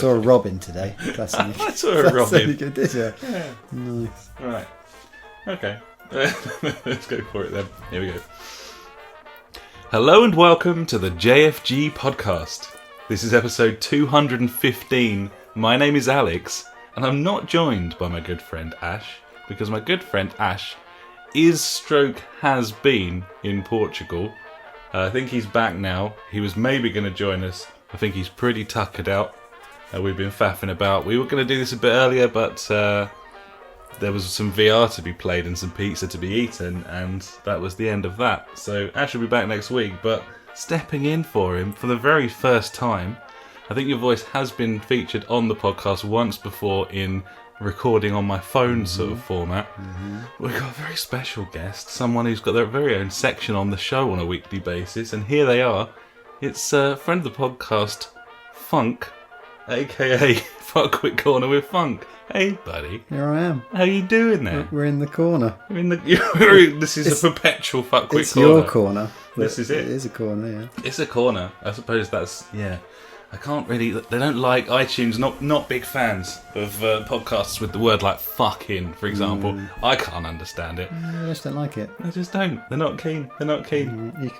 saw a robin today. That's I saw a robin. Good, did you? Yeah. Nice. Right. Okay. Let's go for it then. Here we go. Hello and welcome to the JfG Podcast. This is episode 215. My name is Alex, and I'm not joined by my good friend Ash, because my good friend Ash has been in Portugal. I think he's back now. He was maybe going to join us. I think he's pretty tuckered out. We've been faffing about. We were going to do this a bit earlier, but there was some VR to be played and some pizza to be eaten, and that was the end of that. So Ash will be back next week, but stepping in for him for the very first time. I think your voice has been featured on the podcast once before in recording on my phone sort of format. We've got a very special guest, someone who's got their very own section on the show on a weekly basis, and here they are. It's a friend of the podcast, Funk, aka Fuckwit Corner with Funk. Hey, buddy. Here I am. How you doing there? We're in the corner. This is a perpetual Fuckwit corner. It's your corner. This is it. It is a corner, yeah. It's a corner. I suppose that's, yeah. I can't really... They don't like iTunes, not big fans of podcasts with the word like fuck in, for example. I can't understand it. I just don't like it. I just don't. They're not keen.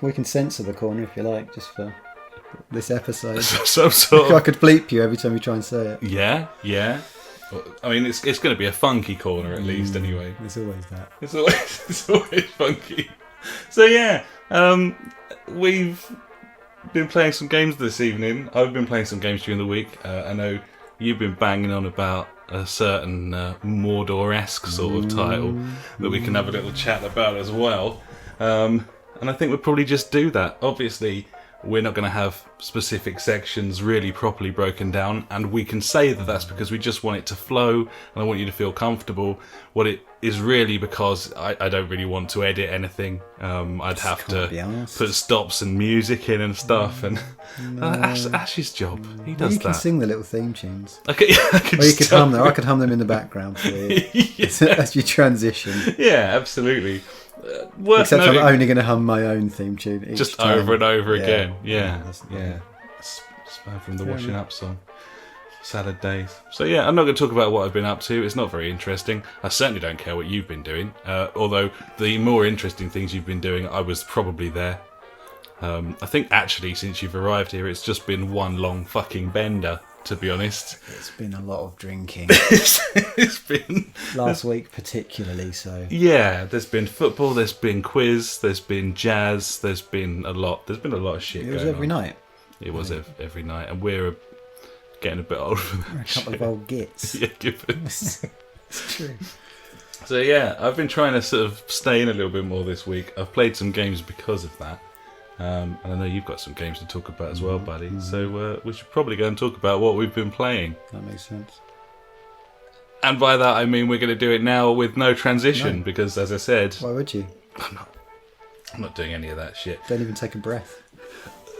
We can censor the corner if you like, just for this episode. Some sort of... I could bleep you every time you try and say it. Yeah. I mean, it's going to be a funky corner at least, anyway. It's always that. It's always funky. So yeah, we've been playing some games this evening. I've been playing some games during the week. I know you've been banging on about a certain Mordor-esque sort of title that we can have a little chat about as well. And I think we'll probably just do that. Obviously, we're not going to have specific sections really properly broken down, and we can say that that's because we just want it to flow, and I want you to feel comfortable. What it is really because I don't really want to edit anything. I'd have to put stops and music in and stuff, and Ash's job. He does that. You can sing the little theme tunes. Okay, I could hum them. I could hum them in the background for you as you transition. Yeah, absolutely. Except I'm only going to hum my own theme tune each just time. over and over again. Yeah. It's from the washing up song. Salad days. So yeah, I'm not going to talk about what I've been up to. It's not very interesting. I certainly don't care what you've been doing. Although the more interesting things you've been doing, I was probably there. I think actually since you've arrived here, it's just been one long fucking bender, to be honest. It's been a lot of drinking. It's been... Last week particularly so. Yeah, there's been football, there's been quiz, there's been jazz, there's been a lot of shit going on. It was every night. It was every night, and we're getting a bit older for that. We're a couple of old gits. Yeah, gibbons. It's true. So yeah, I've been trying to sort of stay in a little bit more this week. I've played some games because of that. And I know you've got some games to talk about as well, buddy. So we should probably go and talk about what we've been playing. That makes sense. And by that I mean we're going to do it now with no transition, because as I said... Why would you? I'm not doing any of that shit. Don't even take a breath.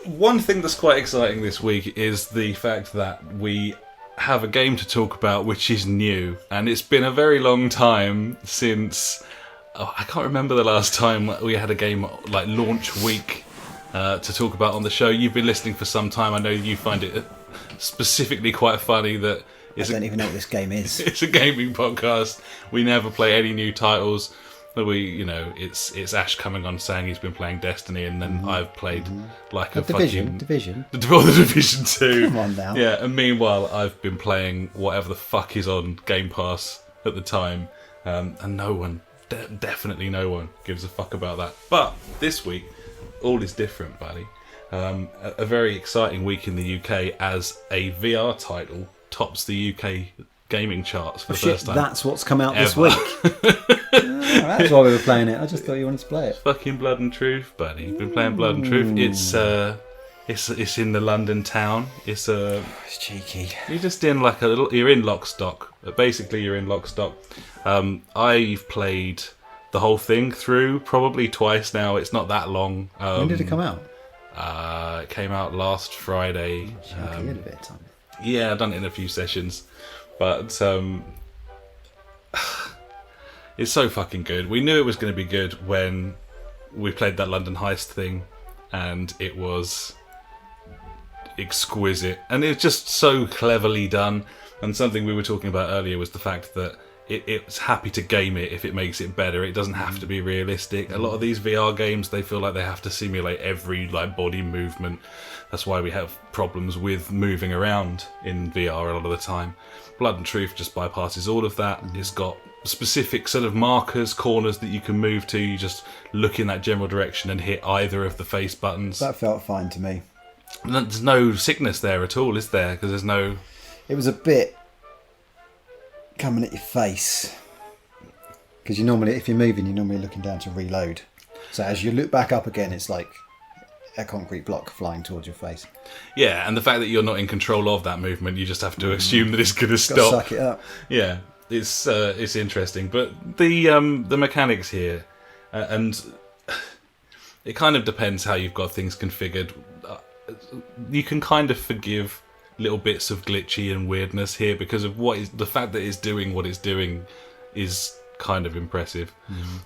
One thing that's quite exciting this week is the fact that we have a game to talk about which is new. And it's been a very long time since... I can't remember the last time we had a game like launch week to talk about on the show. You've been listening for some time. I know you find it specifically quite funny that I don't even know what this game is. It's a gaming podcast. We never play any new titles. It's Ash coming on saying he's been playing Destiny, and then I've played like a Division. The Division 2. Come on now. Yeah, and meanwhile I've been playing whatever the fuck is on Game Pass at the time, and no one, definitely no one, gives a fuck about that. But this week, all is different, buddy. A very exciting week in the UK as a VR title tops the UK gaming charts for the first time. That's what's come out ever. This week. That's why we were playing it. I just thought you wanted to play it. Fucking Blood and Truth, buddy. You've been playing Blood and Truth. It's in the London town. It's cheeky. You're just in like you're in lock stock. Basically, you're in lock stock. I've played the whole thing through probably twice now. It's not that long. When did it come out? It came out last Friday. You had a bit of time. Yeah, I've done it in a few sessions, but it's so fucking good. We knew it was going to be good when we played that London heist thing, and it was exquisite, and it's just so cleverly done. And something we were talking about earlier was the fact that it's happy to game it if it makes it better. It doesn't have to be realistic. A lot of these VR games, they feel like they have to simulate every body movement. That's why we have problems with moving around in VR a lot of the time. Blood and Truth just bypasses all of that. It's got specific sort of markers, corners that you can move to. You just look in that general direction and hit either of the face buttons. That felt fine to me. There's no sickness there at all, is there? Because there's no... It was a bit coming at your face. Because if you're moving, you're normally looking down to reload. So as you look back up again, it's like a concrete block flying towards your face. Yeah, and the fact that you're not in control of that movement, you just have to assume that it's going to stop. Suck it up. Yeah, it's interesting. But the mechanics here, and it kind of depends how you've got things configured. You can kind of forgive little bits of glitchy and weirdness here because of the fact that it's doing what it's doing is kind of impressive.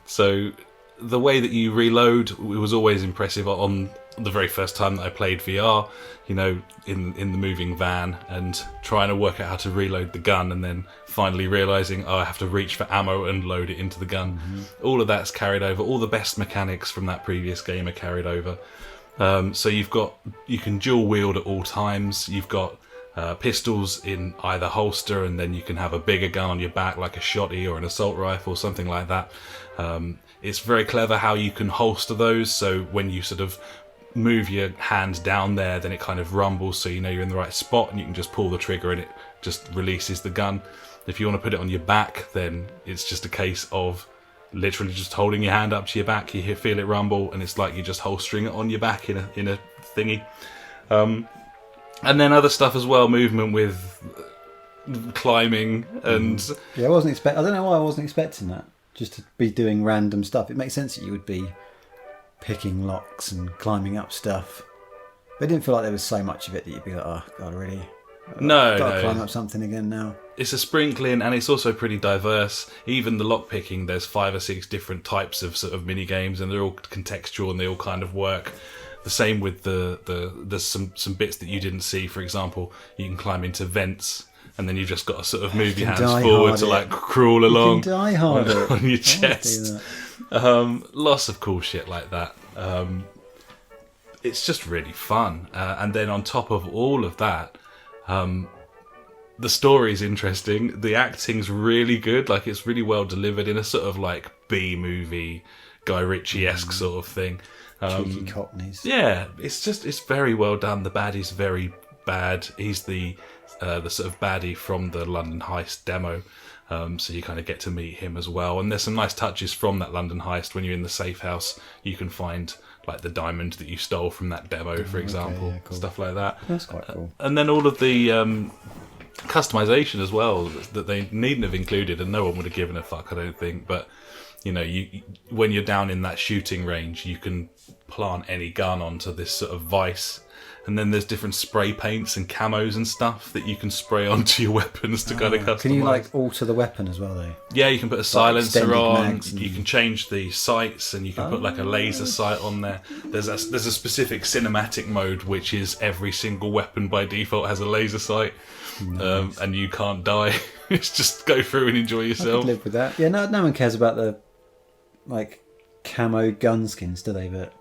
So the way that you reload, it was always impressive on the very first time that I played VR, in the moving van and trying to work out how to reload the gun and then finally realising, I have to reach for ammo and load it into the gun. All of that's carried over. All the best mechanics from that previous game are carried over. So you can dual wield at all times. You've got pistols in either holster, and then you can have a bigger gun on your back like a shotty or an assault rifle or something like that. It's very clever how you can holster those, so when you sort of move your hand down there, then it kind of rumbles so you know you're in the right spot, and you can just pull the trigger and it just releases the gun. If you want to put it on your back, then it's just a case of literally just holding your hand up to your back. You feel it rumble, and it's like you're just holstering it on your back in a thingy. And then other stuff as well, movement with climbing and... Yeah, I don't know why I wasn't expecting that. Just to be doing random stuff. It makes sense that you would be picking locks and climbing up stuff. But it didn't feel like there was so much of it that you'd be like, oh, God, really? No. Climb up something again now. It's a sprinkling, and it's also pretty diverse. Even the lock picking, there's 5 or 6 different types of sort of mini games, and they're all contextual and they all kind of work. The same with there's some bits that you didn't see. For example, you can climb into vents, and then you've just got to sort of move your hands forward to crawl along. You can die hard on your chest. Lots of cool shit like that. It's just really fun. And then on top of all of that, the story's interesting. The acting's really good. It's really well delivered in a sort of B-movie, Guy Ritchie-esque sort of thing. Cheeky cockneys. Yeah, it's very well done. The baddie's very bad. He's the sort of baddie from the London Heist demo. So you kind of get to meet him as well. And there's some nice touches from that London Heist. When you're in the safe house, you can find the diamond that you stole from that demo, for example. Yeah, cool. Stuff like that. That's quite cool. And then all of the customization as well that they needn't have included, and no one would have given a fuck, I don't think. But you when you're down in that shooting range, you can plant any gun onto this sort of vice, and then there's different spray paints and camos and stuff that you can spray onto your weapons to kind of customize. Can you alter the weapon as well, though? Yeah, you can put a silencer on. And... You can change the sights, and you can put a laser sight on there. There's a specific cinematic mode, which is every single weapon by default has a laser sight. Nice. And you can't die. It's just go through and enjoy yourself. I could live with that. Yeah, no one cares about the camo gun skins, do they? But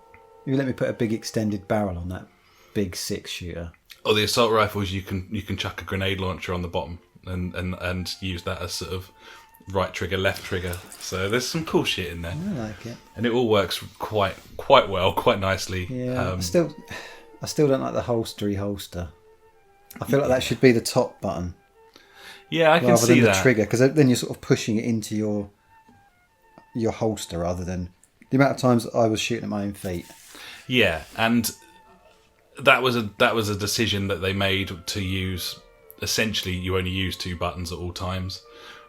you let me put a big extended barrel on that big 6-shooter. Or the assault rifles, you can chuck a grenade launcher on the bottom and use that as sort of right trigger, left trigger. So there's some cool shit in there. I like it, and it all works quite well, quite nicely. Yeah, I still don't like the holster. I feel like that should be the top button. Yeah, I can see that. Rather than the trigger, because then you're sort of pushing it into your holster rather than the amount of times I was shooting at my own feet. Yeah, and that was a decision that they made to use. Essentially, you only use 2 buttons at all times.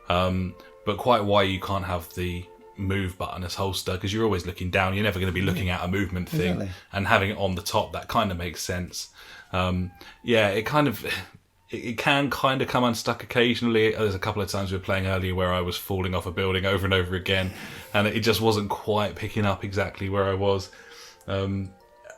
But quite why you can't have the move button as holster, because you're always looking down. You're never going to be looking at a movement thing. Exactly. And having it on the top, that kind of makes sense. It can kind of come unstuck occasionally. There's a couple of times we were playing earlier where I was falling off a building over and over again, and it just wasn't quite picking up exactly where I was.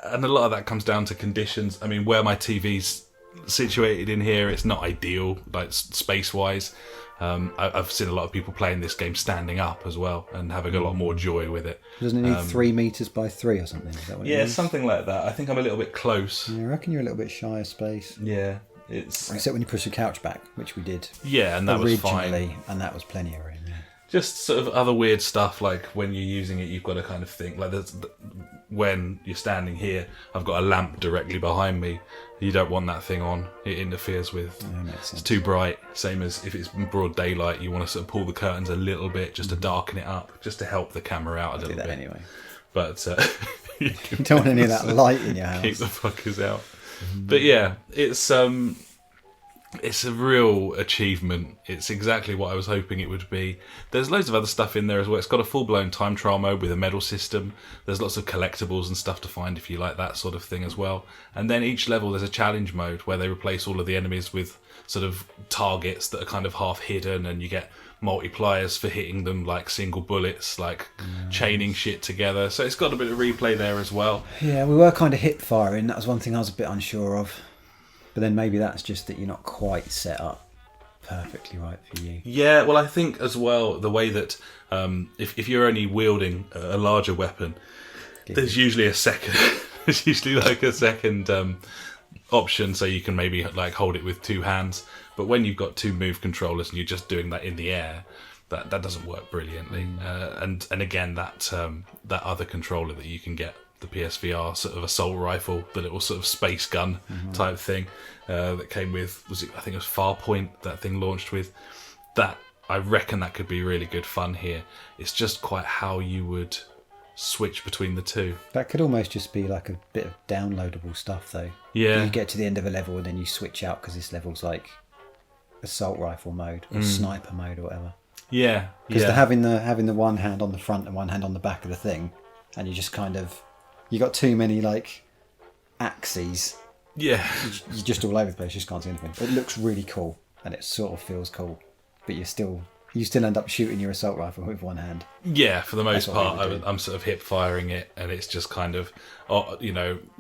and a lot of that comes down to conditions. I mean, where my TV's situated in here, it's not ideal, like space-wise. I've seen a lot of people playing this game standing up as well and having a lot more joy with it. Doesn't it need 3 meters by 3 or something? Is that what it Yeah, is? something like that. I think I'm a little bit close. Yeah, I reckon you're a little bit shy of space. Yeah, it's... Except when you push the couch back, which we did. Yeah, and that was fine. Originally, and that was plenty of room. Yeah. Just sort of other weird stuff, like when you're using it, you've got to kind of think, like when you're standing here, I've got a lamp directly behind me. You don't want that thing on. It interferes with... Yeah, makes sense. It's too bright. Same as if it's broad daylight, you want to sort of pull the curtains a little bit just to darken it up, just to help the camera out a little Do that bit. anyway. But You don't want any of that light in your house. keep the fuckers out. But yeah, it's a real achievement. It's exactly what I was hoping it would be. There's loads of other stuff in there as well. It's got a full-blown time trial mode with a medal system. There's lots of collectibles and stuff to find if you like that sort of thing as well. And then each level there's a challenge mode where they replace all of the enemies with sort of targets that are kind of half hidden, and you get multipliers for hitting them, like single bullets, like chaining shit together. So it's got a bit of replay there as well. Yeah, we were kind of hip firing. That was one thing I was a bit unsure of. But then maybe that's just that you're not quite set up perfectly right for you. Yeah, well, I think as well, the way that if you're only wielding a larger weapon, there's usually a second, there's usually like a second option, so you can maybe like hold it with 2 hands. But when you've got 2 move controllers and you're just doing that in the air, that doesn't work brilliantly. And again, that other controller that you can get, the PSVR sort of assault rifle, the little sort of space gun type thing that came with, I think it was Farpoint, that thing launched with. That, I reckon that could be really good fun here. It's just quite how you would switch between the two. That could almost just be like a bit of downloadable stuff though. Yeah. You get to the end of a level and then you switch out because this level's like assault rifle mode or sniper mode or whatever. Yeah. Because they're having the one hand on the front and one hand on the back of the thing, and you just kind of... You got too many like axes. Yeah. You're just all over the place. You just can't see anything. It looks really cool, and it sort of feels cool, but you still end up shooting your assault rifle with one hand. Yeah, for the most That's what part, we would do. I'm sort of hip firing it, and it's just kind of,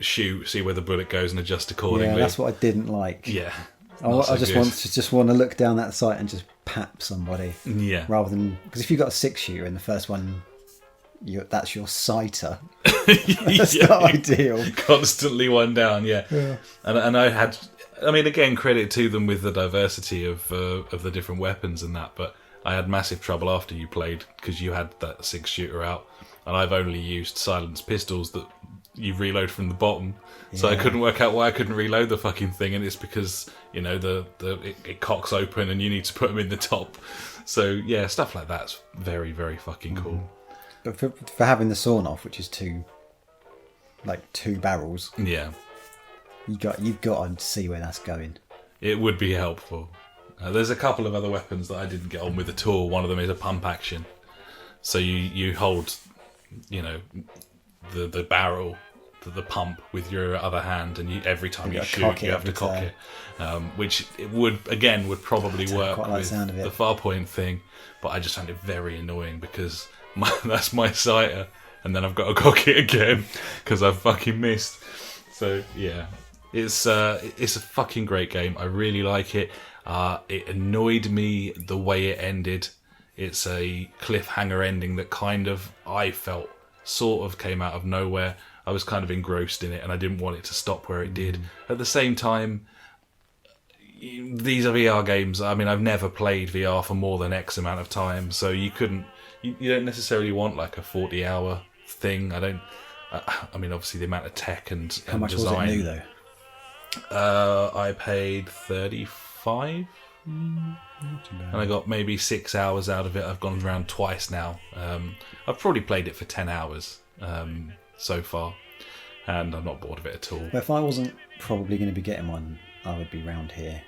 shoot, see where the bullet goes, and adjust accordingly. Yeah, that's what I didn't like. Yeah. I just want to look down that sight and just pap somebody. Yeah. Rather than, because if you've got a 6-shooter in the first one, that's your sighter. That's not ideal. Constantly one down, yeah. And I had, I mean, again, credit to them with the diversity of the different weapons and that, but I had massive trouble after you played because you had that 6-shooter out, and I've only used silenced pistols that you reload from the bottom, so I couldn't work out why I couldn't reload the fucking thing, and it's because it cocks open and you need to put them in the top. So yeah, stuff like that's very, very fucking cool. But for having the sawn off, which is 2 barrels, Yeah, you've got to see where that's going. it would be helpful. There's a couple of other weapons that I didn't get on with at all. One of them is a pump action, so you hold, the barrel, the pump with your other hand, and every time you shoot, you have to cock it, which it would probably work quite like the with sound of it. the Farpoint thing, but I just found it very annoying because that's my sighter, and then I've got to cock it again because I've fucking missed. So yeah, it's a fucking great game. I really like it. It annoyed me the way it ended. It's a cliffhanger ending that kind of, I felt, sort of came out of nowhere. I was kind of engrossed in it, and I didn't want it to stop where it did. At the same time, these are VR games. I mean, I've never played VR for more than X amount of time, so you don't necessarily want like a 40-hour thing. I mean, obviously the amount of tech and How much design. was it new though? I paid 35, and I got maybe 6 hours out of it. I've gone around twice now. I've probably played it for 10 hours so far, and I'm not bored of it at all. Well, if I wasn't probably going to be getting one, I would be round here.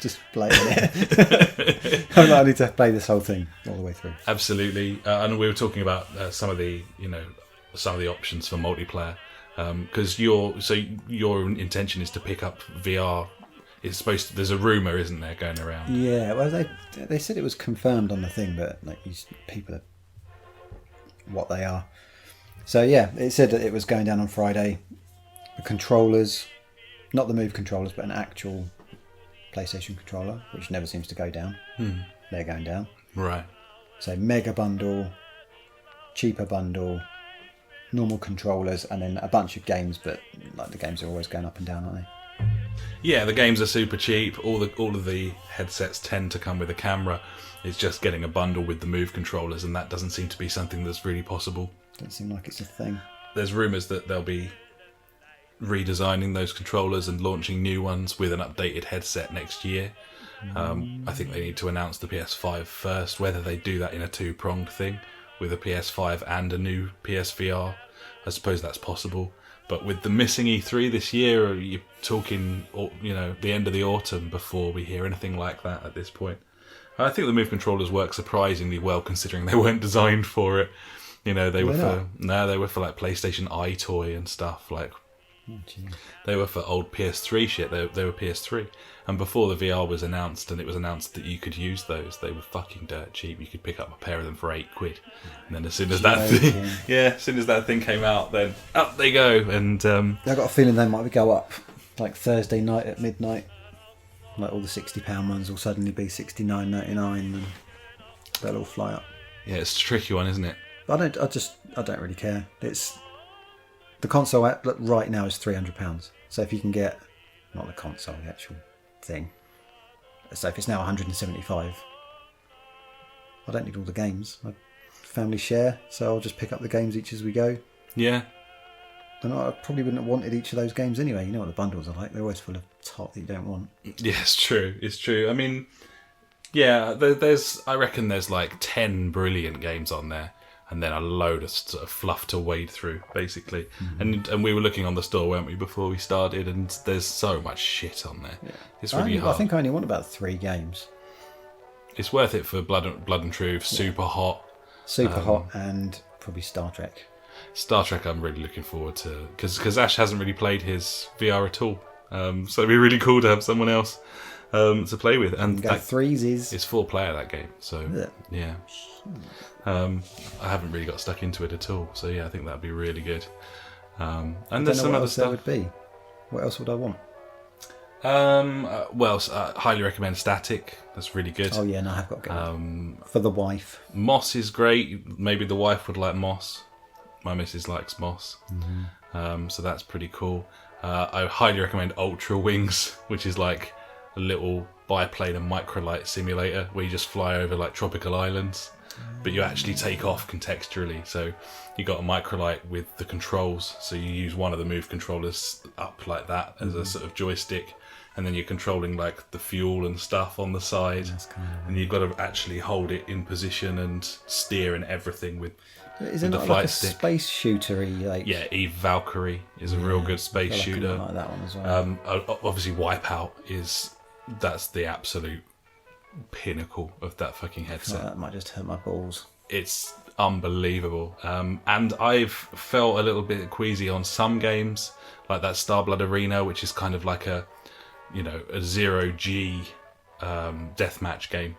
Just playing it. I'm likely to play this whole thing all the way through. Absolutely, and we were talking about some of the options for multiplayer, because your intention is to pick up VR. It's supposed to, there's a rumor, isn't there, going around? Yeah, well, they said it was confirmed on the thing, but like people are what they are. So yeah, it said that it was going down on Friday. The controllers, not the Move controllers, but an actual PlayStation controller, which never seems to go down. They're going down. Right. So mega bundle, cheaper bundle, normal controllers, and then a bunch of games, but like the games are always going up and down, aren't they? Yeah, the games are super cheap. All of the headsets tend to come with a camera. It's just getting a bundle with the Move controllers, and that doesn't seem to be something that's really possible. Doesn't seem like it's a thing. There's rumours that they'll be redesigning those controllers and launching new ones with an updated headset next year. I think they need to announce the PS5 first, whether they do that in a two-pronged thing with a PS5 and a new PSVR. I suppose that's possible. But with the missing E3 this year, you're talking, the end of the autumn before we hear anything like that at this point. I think the Move controllers work surprisingly well considering they weren't designed for it. They were for like PlayStation iToy and stuff. Like, they were for old PS3 shit. They were PS3. And before the VR was announced, and it was announced that you could use those, they were fucking dirt cheap. You could pick up a pair of them for £8. And then as soon as that thing came out, then up they go. And I've got a feeling they might go up like Thursday night at midnight. Like all the £60 ones will suddenly be $69.99 and they'll all fly up. Yeah, it's a tricky one, isn't it? I don't really care. It's the console right now is £300. So if you can get not the console, the actual thing. So if it's now 175, I don't need all the games. My family share, so I'll just pick up the games each as we go. Yeah. And I probably wouldn't have wanted each of those games anyway. You know what the bundles are like. They're always full of top that you don't want. Yeah, it's true. I mean, yeah, I reckon there's like 10 brilliant games on there, and then a load of sort of fluff to wade through, basically. Mm-hmm. And we were looking on the store, weren't we, before we started, and there's so much shit on there. Yeah. It's really hard. I think I only want about 3 games. It's worth it for Blood and Truth, Super Hot. Hot, and probably Star Trek. Star Trek I'm really looking forward to, because Ash hasn't really played his VR at all. So it'd be really cool to have someone else to play with. And go threesies. It's 4-player, that game, so yeah. I haven't really got stuck into it at all, so yeah, I think that'd be really good. And there's some other stuff. Would be. What else would I want? Highly recommend Static. That's really good. Oh yeah, no, I've got to go. For the wife. Moss is great. Maybe the wife would like Moss. My missus likes Moss. Mm-hmm. So that's pretty cool. I highly recommend Ultra Wings, which is like a little biplane and microlight simulator where you just fly over like tropical islands, but you actually take off contextually. So you got a microlight with the controls, so you use one of the Move controllers up like that as a sort of joystick, and then you're controlling like the fuel and stuff on the side, and you've got to actually hold it in position and steer and everything with Is it not like a space shootery? Like... Yeah, Eve Valkyrie is a real good space shooter. I like that one as well. Obviously, Wipeout that's the absolute pinnacle of that fucking headset. Oh, that might just hurt my balls. It's unbelievable. And I've felt a little bit queasy on some games, like that Starblood Arena, which is kind of like a 0G deathmatch game,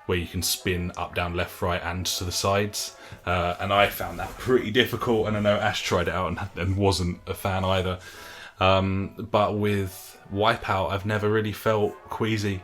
where you can spin up, down, left, right, and to the sides. And I found that pretty difficult, and I know Ash tried it out and wasn't a fan either. But with Wipeout, I've never really felt queasy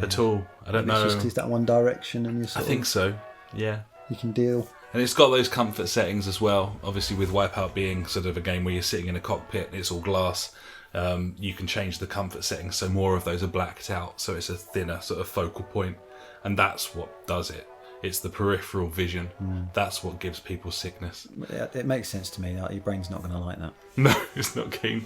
at all. I don't know. It's just that one direction, and I think so. Yeah. You can deal. And it's got those comfort settings as well. Obviously, with Wipeout being sort of a game where you're sitting in a cockpit, it's all glass. You can change the comfort settings so more of those are blacked out, so it's a thinner sort of focal point. And that's what does it. It's the peripheral vision. That's what gives people sickness. It makes sense to me. Like, your brain's not going to like that. No, it's not keen.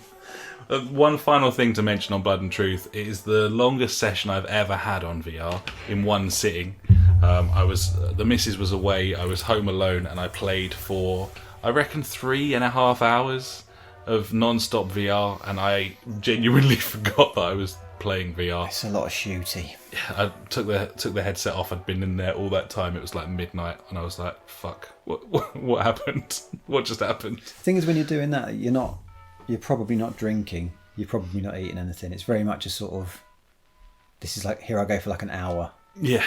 One final thing to mention on Blood and Truth is the longest session I've ever had on VR in one sitting. The missus was away, I was home alone, and I played for, I reckon, 3.5 hours of non-stop VR, and I genuinely forgot that I was playing VR. It's a lot of shooty. Yeah, I took the headset off. I'd been in there all that time. It was like midnight, and I was like, "Fuck! What happened? What just happened?" The thing is, when you're doing that, you're probably not drinking. You're probably not eating anything. It's very much a sort of, this is like, here I go for like an hour. Yeah.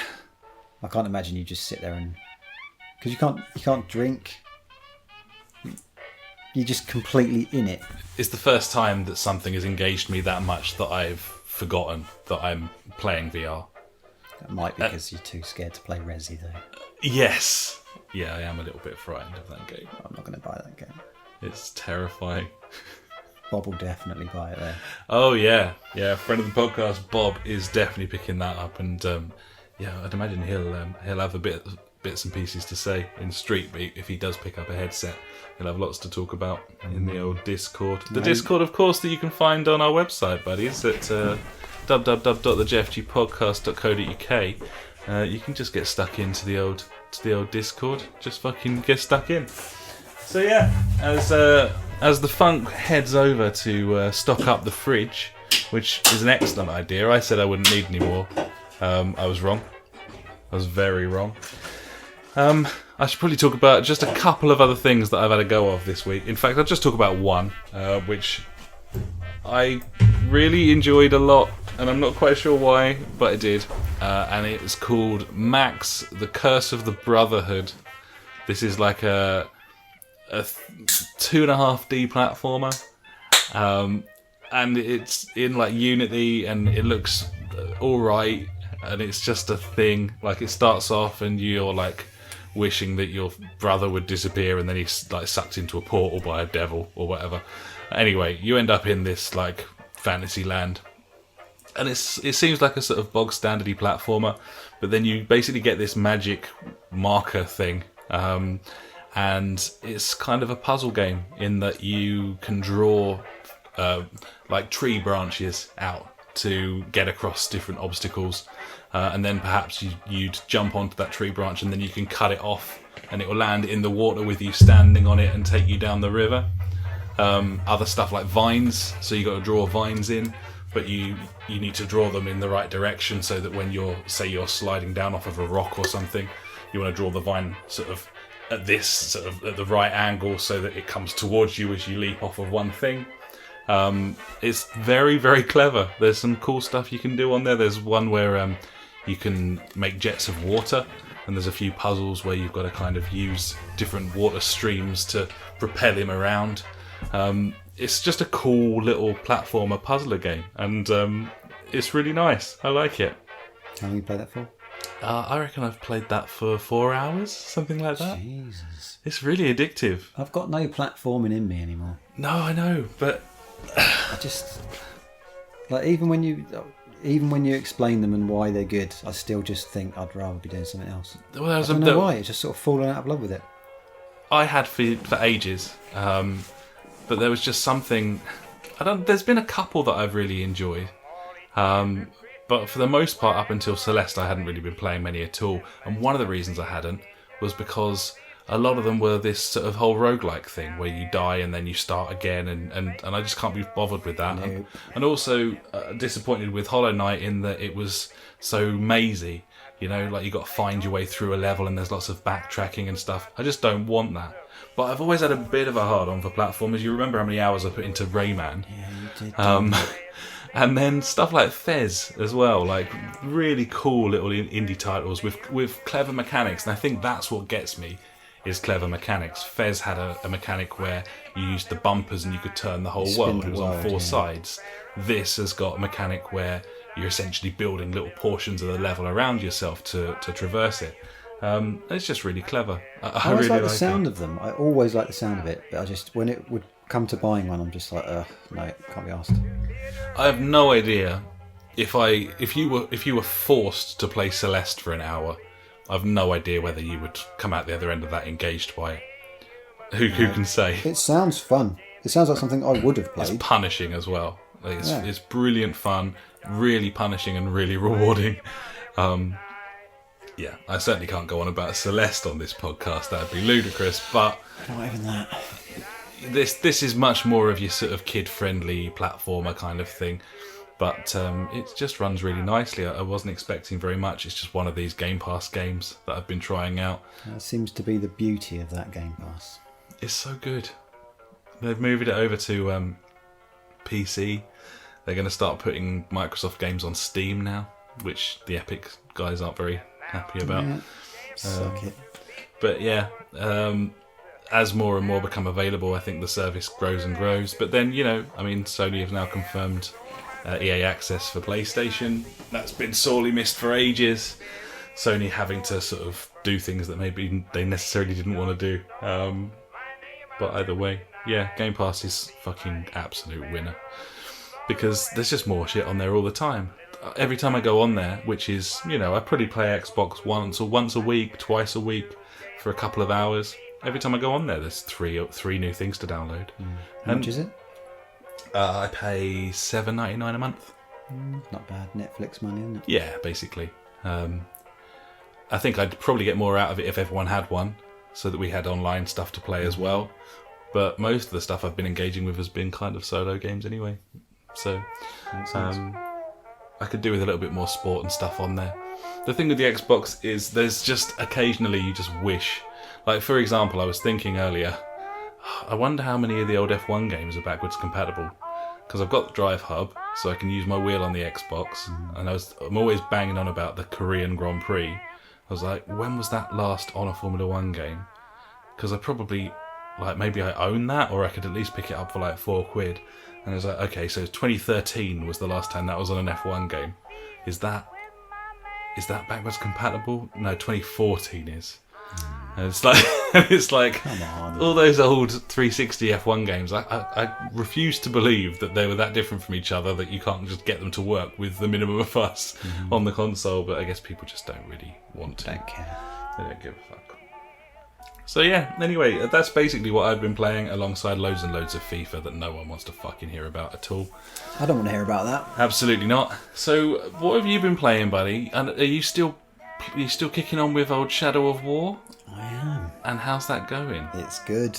I can't imagine you just sit there and, because you can't drink. you're just completely in it. It's the first time that something has engaged me that much that I've forgotten that I'm playing VR. That might be because you're too scared to play Resi, though. Yes. Yeah, I am a little bit frightened of that game. I'm not going to buy that game. It's terrifying. Bob will definitely buy it, though. Oh, yeah. Yeah, friend of the podcast, Bob, is definitely picking that up. And, I'd imagine he'll have bits and pieces to say in Street, but if he does pick up a headset, he'll have lots to talk about in the old Discord. The Discord, of course, that you can find on our website, buddies, at www.thejfgpodcast.co.uk. You can just get stuck into the old Discord. Just fucking get stuck in. So yeah, as the funk heads over to stock up the fridge, which is an excellent idea. I said I wouldn't need any more. I was wrong. I was very wrong. I should probably talk about just a couple of other things that I've had a go of this week. In fact, I'll just talk about one, which I really enjoyed a lot, and I'm not quite sure why, but I did. And it's called Max, The Curse of the Brotherhood. This is like a 2.5D platformer. And it's in like Unity, and it looks alright, and it's just a thing. Like, it starts off and you're like wishing that your brother would disappear, and then he's like sucked into a portal by a devil or whatever. Anyway, you end up in this like fantasy land, and it seems like a sort of bog standardy platformer, but then you basically get this magic marker thing, and it's kind of a puzzle game in that you can draw like tree branches out to get across different obstacles, and then perhaps you'd jump onto that tree branch, and then you can cut it off and it will land in the water with you standing on it and take you down the river. Other stuff like vines, so you got to draw vines in, but you need to draw them in the right direction, so that when you're sliding down off of a rock or something, you want to draw the vine sort of at the right angle, so that it comes towards you as you leap off of one thing. It's very, very clever. There's some cool stuff you can do on there. There's one where you can make jets of water, and there's a few puzzles where you've got to kind of use different water streams to propel him around. It's just a cool little platformer puzzler game, and it's really nice. I like it. How long have you played that for? I reckon I've played that for 4 hours, something like that. Jesus. It's really addictive. I've got no platforming in me anymore. No, I know, but I just like even when you explain them and why they're good, I still just think I'd rather be doing something else. Well, I don't know why. It's just sort of fallen out of love with it. I had for ages, but there was just something. There's been a couple that I've really enjoyed, but for the most part, up until Celeste, I hadn't really been playing many at all. And one of the reasons I hadn't was because a lot of them were this sort of whole roguelike thing where you die and then you start again, and I just can't be bothered with that. No. And also disappointed with Hollow Knight in that it was so mazy. You know, like you got to find your way through a level and there's lots of backtracking and stuff. I just don't want that. But I've always had a bit of a hard-on for platformers. You remember how many hours I put into Rayman? Yeah, you did. And then stuff like Fez as well, like really cool little indie titles with clever mechanics. And I think that's what gets me, is clever mechanics. Fez had a mechanic where you used the bumpers and you could turn the whole world. It was on 4 sides. This has got a mechanic where you're essentially building little portions of the level around yourself to traverse it. It's just really clever. I always really like the sound of them. I always like the sound of it, but I just, when it would come to buying one, I'm just like, no, can't be asked. I have no idea if you were forced to play Celeste for an hour. I've no idea whether you would come out the other end of that engaged by it. Who can say? It sounds fun. It sounds like something I would have played. It's punishing as well. It's brilliant fun, really punishing and really rewarding. Yeah, I certainly can't go on about Celeste on this podcast. That'd be ludicrous. But not even that. This is much more of your sort of kid-friendly platformer kind of thing. But it just runs really nicely. I wasn't expecting very much. It's just one of these Game Pass games that I've been trying out. That seems to be the beauty of that Game Pass. It's so good. They've moved it over to PC. They're going to start putting Microsoft games on Steam now, which the Epic guys aren't very happy about. Yeah, suck it. But yeah, as more and more become available, I think the service grows and grows. But then, Sony have now confirmed EA Access for PlayStation. That's been sorely missed for ages. Sony having to sort of do things that maybe they necessarily didn't want to do. But either way, yeah, Game Pass is fucking absolute winner. Because there's just more shit on there all the time. Every time I go on there, which is, I probably play Xbox once a week, twice a week for a couple of hours. Every time I go on there, there's three new things to download. How much is it? I pay $7.99 a month. Not bad. Netflix money, isn't it? Yeah, basically. I think I'd probably get more out of it if everyone had one, so that we had online stuff to play as well. But most of the stuff I've been engaging with has been kind of solo games anyway. So I could do with a little bit more sport and stuff on there. The thing with the Xbox is there's just occasionally you just wish. Like, for example, I was thinking earlier, I wonder how many of the old F1 games are backwards compatible. Because I've got the Drive Hub, so I can use my wheel on the Xbox. And I'm always banging on about the Korean Grand Prix. I was like, when was that last on a Formula 1 game? Because I probably, maybe I own that, or I could at least pick it up for £4. And I was like, okay, so 2013 was the last time that was on an F1 game. Is that backwards compatible? No, 2014 is. And it's like Come on. all those old 360 F1 games. I refuse to believe that they were that different from each other that you can't just get them to work with the minimum of fuss on the console. But I guess people just don't really want to. Don't care. They don't give a fuck. So yeah, anyway, that's basically what I've been playing alongside loads and loads of FIFA that no one wants to fucking hear about at all. I don't want to hear about that. Absolutely not. So what have you been playing, buddy? And are you still kicking on with old Shadow of War? I am. And how's that going? It's good.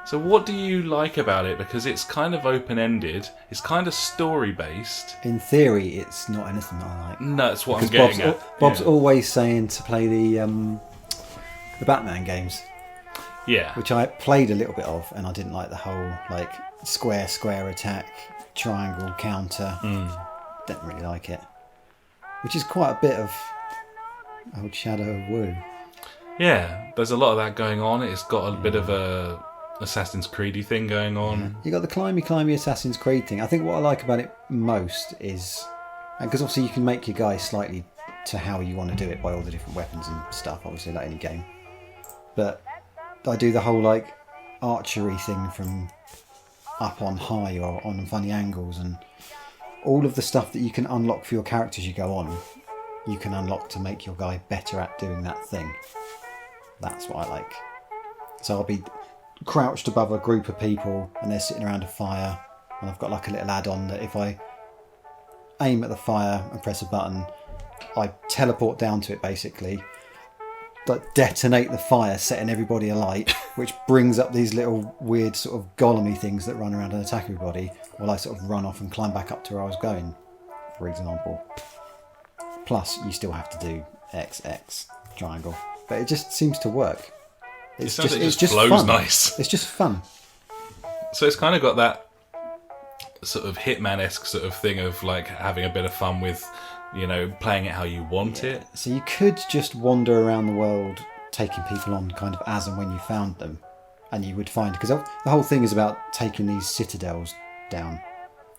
So what do you like about it? Because it's kind of open-ended. It's kind of story-based. In theory, it's not anything I like. No, that's what Because I'm getting at. Bob's Yeah. always saying to play the Batman games, Yeah. which I played a little bit of, and I didn't like the whole square attack, triangle counter. Didn't really like it, which is quite a bit of old Shadow of War. Yeah, there's a lot of that going on. It's got a bit of a Assassin's Creed-y thing going on. You got the climby Assassin's Creed thing. I think what I like about it most is, because obviously you can make your guy slightly to how you want to do it by all the different weapons and stuff, obviously like any game. But I do the whole archery thing from up on high or on funny angles, and all of the stuff that you can unlock for your character as you go on, you can unlock to make your guy better at doing that thing. That's what I like. So I'll be crouched above a group of people and they're sitting around a fire, and I've got a little add-on that if I aim at the fire and press a button, I teleport down to it basically, but detonate the fire, setting everybody alight, which brings up these little weird sort of golem-y things that run around and attack everybody, while I sort of run off and climb back up to where I was going, for example. Plus, you still have to do XX triangle, but it just seems to work. It's just flows fun. nice. It's just fun. So it's kind of got that sort of Hitman-esque sort of thing of having a bit of fun with, playing it how you want it. So you could just wander around the world taking people on kind of as and when you found them, and you would find, because the whole thing is about taking these citadels down.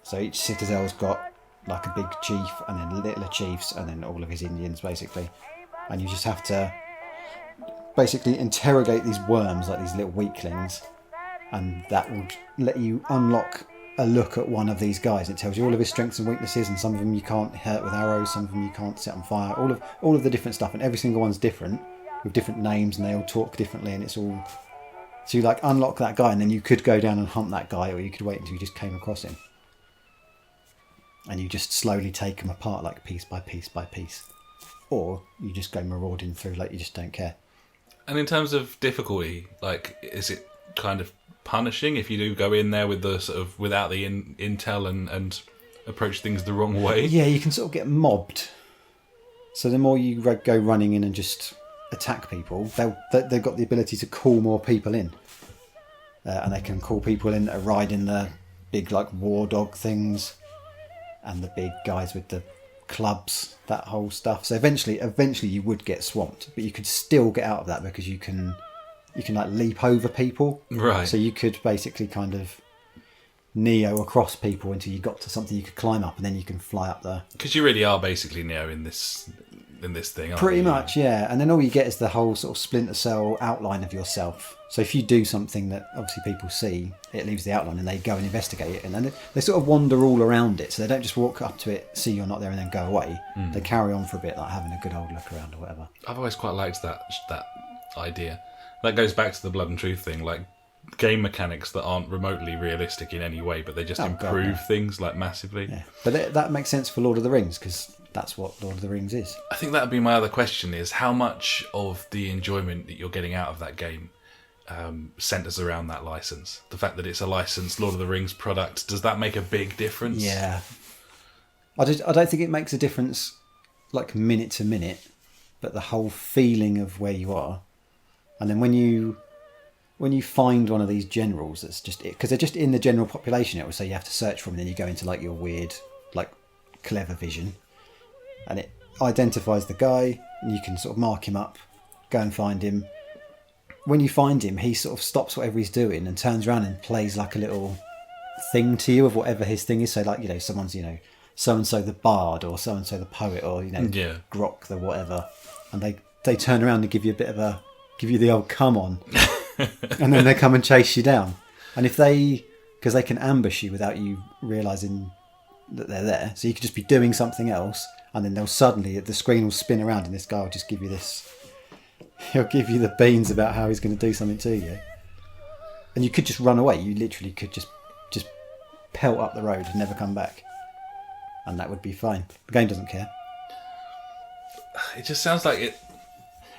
So each citadel's got a big chief and then littler chiefs and then all of his Indians basically, and you just have to basically interrogate these worms, these little weaklings, and that will let you unlock a look at one of these guys. It tells you all of his strengths and weaknesses, and some of them you can't hurt with arrows, some of them you can't set on fire, all of the different stuff, and every single one's different with different names, and they all talk differently, and it's all, so you unlock that guy, and then you could go down and hunt that guy, or you could wait until you just came across him, and you just slowly take him apart piece by piece by piece, or you just go marauding through you just don't care. And in terms of difficulty, is it kind of punishing if you do go in there with the sort of without the intel and approach things the wrong way? Yeah, you can sort of get mobbed. So the more you go running in and just attack people, they've got the ability to call more people in, and they can call people in to ride in the big war dog things and the big guys with the clubs, that whole stuff. So eventually you would get swamped, but you could still get out of that because you can like leap over people. Right. So you could basically kind of Neo across people until you got to something you could climb up, and then you can fly up there. Because you really are basically Neo in this thing, aren't Pretty you? much, yeah. And then all you get is the whole sort of Splinter Cell outline of yourself. So if you do something that obviously people see, it leaves the outline, and they go and investigate it, and then they sort of wander all around it. So they don't just walk up to it, see you're not there, and then go away. They carry on for a bit, like having a good old look around or whatever. I've always quite liked that idea. That goes back to the Blood and Truth thing, like game mechanics that aren't remotely realistic in any way, but they just improve things like massively. Yeah, but that makes sense for Lord of the Rings, because that's what Lord of the Rings is. I think that would be my other question: is how much of the enjoyment that you're getting out of that game centers around that license? The fact that it's a licensed Lord of the Rings product, does that make a big difference? Yeah, I don't think it makes a difference, like minute to minute, but the whole feeling of where you are, and then when you find one of these generals that's just it, because they're just in the general population, it will say you have to search for them, and then you go into like your weird, like clever vision, and it identifies the guy, and you can sort of mark him up, go and find him. When you find him, he sort of stops whatever he's doing and turns around and plays like a little thing to you of whatever his thing is. So like, someone's, so-and-so the bard, or so-and-so the poet, or, Grok the whatever. And they turn around and give you the old come on. And then they come and chase you down. And because they can ambush you without you realising that they're there. So you could just be doing something else, and then the screen will spin around, and this guy will just give you he'll give you the beans about how he's going to do something to you. And you could just run away. You literally could just pelt up the road and never come back. And that would be fine. The game doesn't care. It just sounds like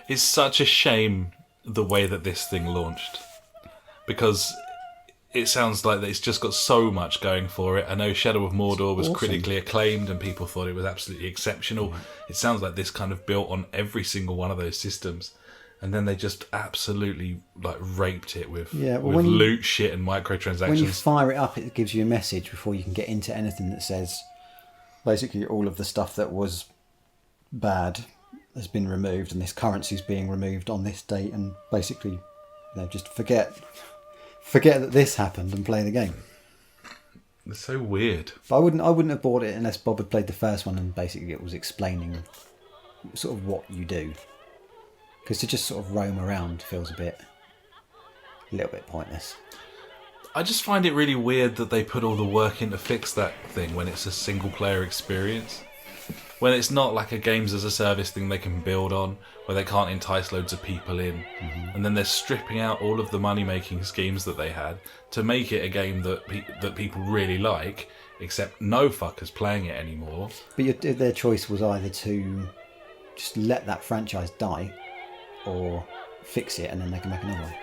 it's such a shame the way that this thing launched, because it sounds like that it's just got so much going for it. I know Shadow of Mordor was critically acclaimed and people thought it was absolutely exceptional. It sounds like this kind of built on every single one of those systems, and then they just absolutely like raped it with loot shit and microtransactions. When you fire it up, it gives you a message before you can get into anything that says basically all of the stuff that was bad has been removed, and this currency is being removed on this date, and basically just forget that this happened and play the game. It's so weird. But I wouldn't have bought it unless Bob had played the first one and basically it was explaining sort of what you do, because to just sort of roam around feels a little bit pointless. I just find it really weird that they put all the work in to fix that thing when it's a single player experience. When it's not like a games as a service thing they can build on, where they can't entice loads of people in. Mm-hmm. And then they're stripping out all of the money-making schemes that they had to make it a game that people really like, except no fuckers playing it anymore. But their choice was either to just let that franchise die, or fix it and then they can make another one.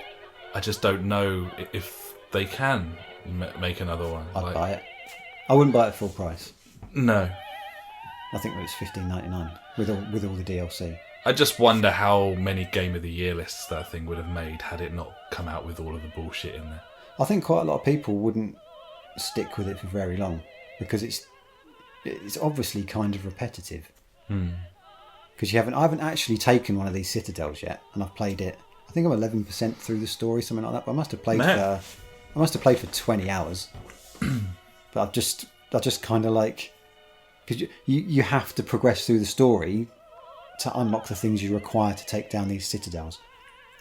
I just don't know if they can make another one. I'd buy it. I wouldn't buy it at full price. No. I think it was $15.99 with all the DLC. I just wonder how many Game of the Year lists that thing would have made had it not come out with all of the bullshit in there. I think quite a lot of people wouldn't stick with it for very long, because it's obviously kind of repetitive. Because I haven't actually taken one of these Citadels yet, and I've played it. I think I'm 11% through the story, something like that. But I must have played for 20 hours. But I just kind of like, because you have to progress through the story to unlock the things you require to take down these Citadels.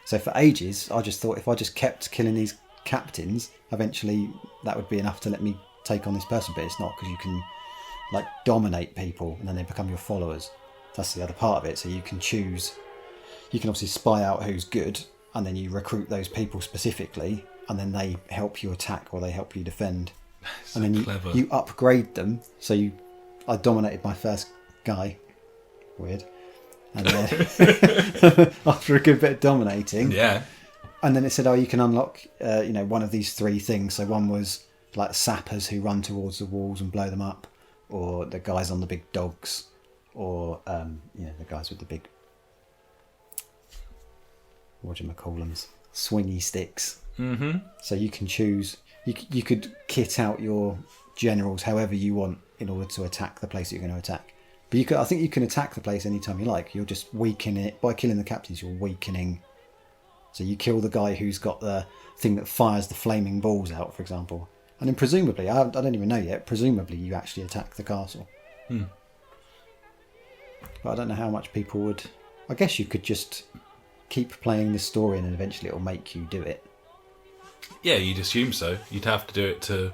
So for ages, I just thought if I just kept killing these captains, eventually that would be enough to let me take on this person. But it's not, because you can like dominate people and then they become your followers. That's the other part of it. So you can choose, you can obviously spy out who's good, and then you recruit those people specifically, and then they help you attack or they help you defend. So and then you upgrade them. So I dominated my first guy. Weird. And then after a good bit of dominating, and then it said, you can unlock one of these three things. So one was like sappers who run towards the walls and blow them up, or the guys on the big dogs, or the guys with the big, whatchamacallums, swingy sticks. Mm-hmm. So you can choose. You could kit out your generals however you want in order to attack the place that you're going to attack. But I think you can attack the place anytime you like. You're just weakening it by killing the captains. You're weakening So you kill the guy who's got the thing that fires the flaming balls out, for example. And then presumably, I don't even know yet, presumably you actually attack the castle. But I don't know how much people would... I guess you could just keep playing this story and then eventually it'll make you do it. Yeah, you'd assume so. You'd have to do it to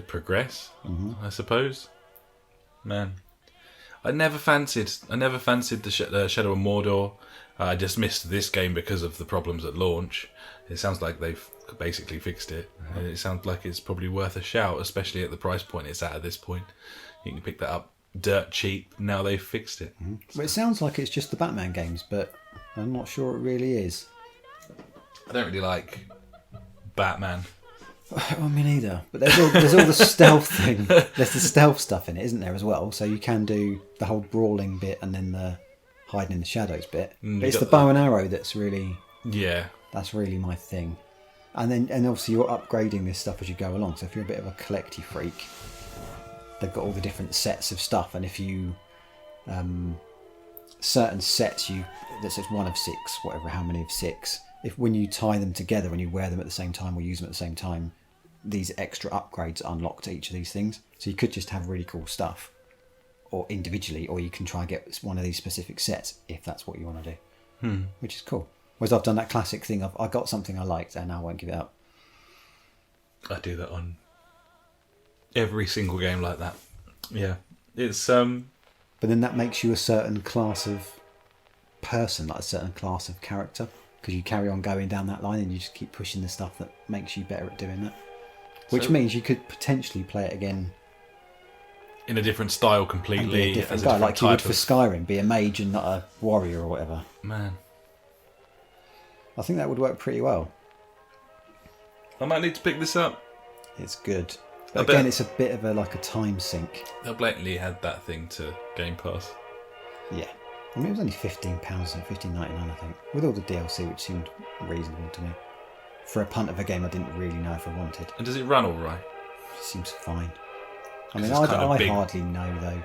progress, I suppose. Man, I never fancied the Shadow of Mordor. I just missed this game because of the problems at launch. It sounds like they've basically fixed it. And it sounds like it's probably worth a shout, especially at the price point it's at this point. You can pick that up dirt cheap. Now they've fixed it. Well, it sounds like it's just the Batman games, but I'm not sure it really is. I don't really like Batman. Well, me neither. But there's all the stealth thing. There's the stealth stuff in it, isn't there, as well? So you can do the whole brawling bit and then the hiding in the shadows bit. But it's the bow and arrow that's really... Yeah. That's really my thing. And obviously you're upgrading this stuff as you go along. So if you're a bit of a collecty freak, they've got all the different sets of stuff. And if you... certain sets, that's just 1 of 6, whatever, how many of 6... If when you tie them together and you wear them at the same time or use them at the same time, these extra upgrades unlock to each of these things. So you could just have really cool stuff, or individually, or you can try and get one of these specific sets if that's what you want to do, which is cool. Whereas I've done that classic thing of I got something I liked and I won't give it up. I do that on every single game like that. Yeah, it's But then that makes you a certain class of person, like a certain class of character. Because you carry on going down that line and you just keep pushing the stuff that makes you better at doing that. Which means you could potentially play it again in a different style completely. And be a different guy, like you would for Skyrim, be a mage and not a warrior or whatever. Man. I think that would work pretty well. I might need to pick this up. It's good. But again, it's a bit of a time sink. They blatantly had that thing to Game Pass. Yeah. I mean, it was only £15 and $15.99, I think, with all the DLC, which seemed reasonable to me. For a punt of a game I didn't really know if I wanted. And does it run all right? It seems fine. I mean, I hardly know, though.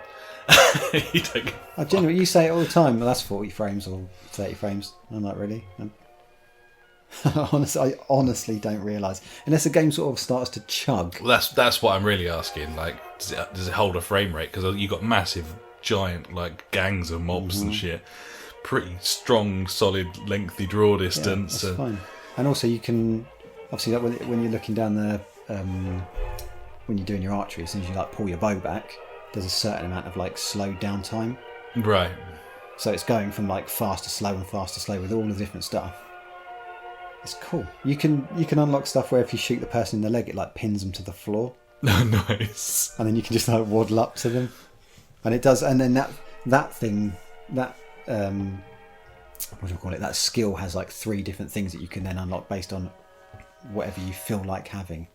You don't... I genuinely, you say it all the time, well, that's 40 frames or 30 frames. I'm like, really? I honestly don't realise. Unless a game sort of starts to chug. Well, that's what I'm really asking. Like, does it hold a frame rate? Because you've got massive... giant gangs of mobs and shit, pretty strong, solid, lengthy draw distance. Yeah, that's fine. And also you can obviously when you're looking down the when you're doing your archery, as soon as you pull your bow back, there's a certain amount of slowed down time. Right. So it's going from fast to slow and fast to slow with all the different stuff. It's cool. You can unlock stuff where if you shoot the person in the leg, it pins them to the floor. Nice. And then you can just waddle up to them. And it does, and then that thing, that what do you call it? That skill has 3 different things that you can then unlock based on whatever you feel like having.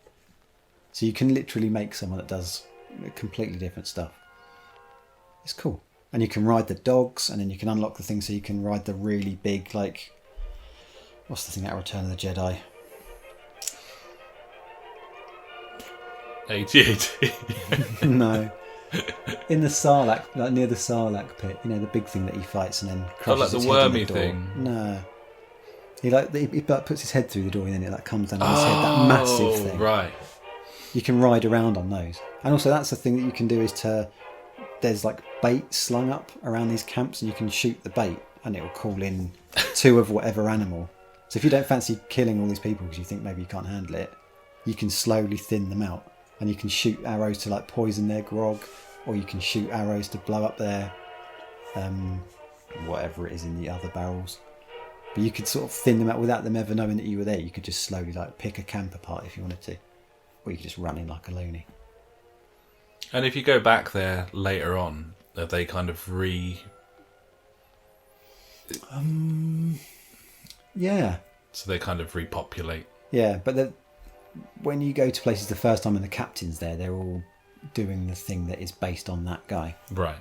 So you can literally make someone that does completely different stuff. It's cool, and you can ride the dogs, and then you can unlock the thing so you can ride the really big what's the thing out of Return of the Jedi? AT-AT. No. In the Sarlacc, near the Sarlacc pit, the big thing that he fights and then crushes the his wormy head in the door. thing. No, he puts his head through the door and then it comes down on his head. That massive thing. Right. You can ride around on those, and also that's the thing that you can do is there's bait slung up around these camps, and you can shoot the bait, and it will call in 2 of whatever animal. So if you don't fancy killing all these people because you think maybe you can't handle it, you can slowly thin them out. And you can shoot arrows to poison their grog, or you can shoot arrows to blow up their whatever it is in the other barrels. But you could sort of thin them out without them ever knowing that you were there. You could just slowly pick a camp apart if you wanted to, or you could just run in like a loony. And if you go back there later on, have they kind of Yeah. So they kind of repopulate. Yeah, but when you go to places the first time and the captain's there, they're all doing the thing that is based on that guy. Right.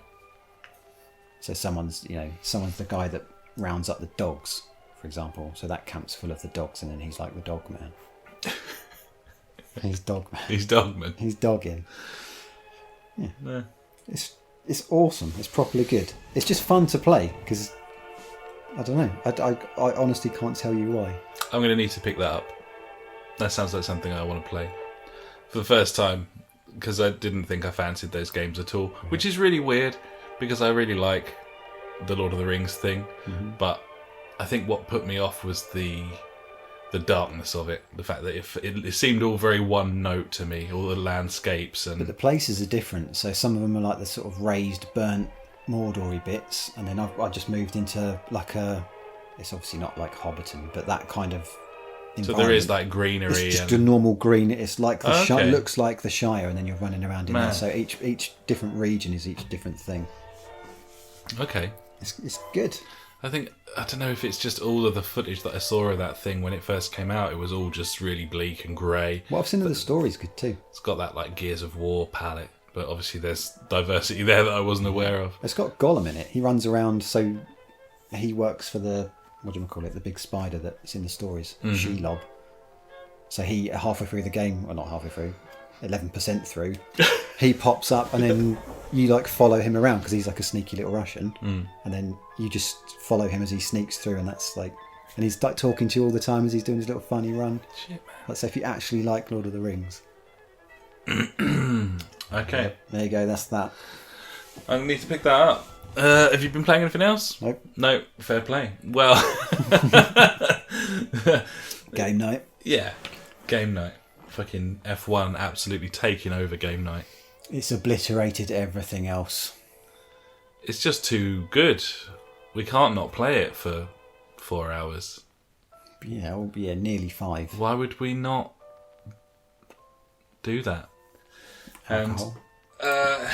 So someone's the guy that rounds up the dogs, for example. So that camp's full of the dogs, and then he's the dog man. He's dog man. He's dogman. He's dogging. Yeah. It's awesome. It's properly good. It's just fun to play because I don't know. I honestly can't tell you why. I'm going to need to pick that up. That sounds like something I want to play for the first time, because I didn't think I fancied those games at all, which is really weird because I really like the Lord of the Rings thing, but I think what put me off was the darkness of it, the fact that it seemed all very one note to me, all the landscapes But the places are different, so some of them are like the sort of raised, burnt, Mordory bits, and then I just moved into like it's obviously not like Hobbiton, but that kind of so there is like greenery. It's just a normal green. It's like the okay. looks like the Shire, and then you're running around in there. So each different region is each different thing. Okay, it's good. I don't know if it's just all of the footage that I saw of that thing when it first came out. It was all just really bleak and grey. What I've seen of the story's good too. It's got that like Gears of War palette, but obviously there's diversity there that I wasn't aware of. It's got Gollum in it. He runs around, so he works for the, what do you call it, the big spider that's in the stories, Shelob. So he, halfway through the game, well not halfway through, 11% through, he pops up and then you like follow him around because he's like a sneaky little Russian, and then you just follow him as he sneaks through, and that's like, and he's like talking to you all the time as he's doing his little funny run. Shit, man. Let's say if you actually like Lord of the Rings. Okay. There you go, that's that. I need to pick that up. Have you been playing anything else? Nope. No, fair play. Well, Game night. yeah, game night. Fucking F1 absolutely taking over game night. It's obliterated everything else. It's just too good. We can't not play it for 4 hours. Yeah, it will be nearly 5. Why would we not do that? Alcohol. And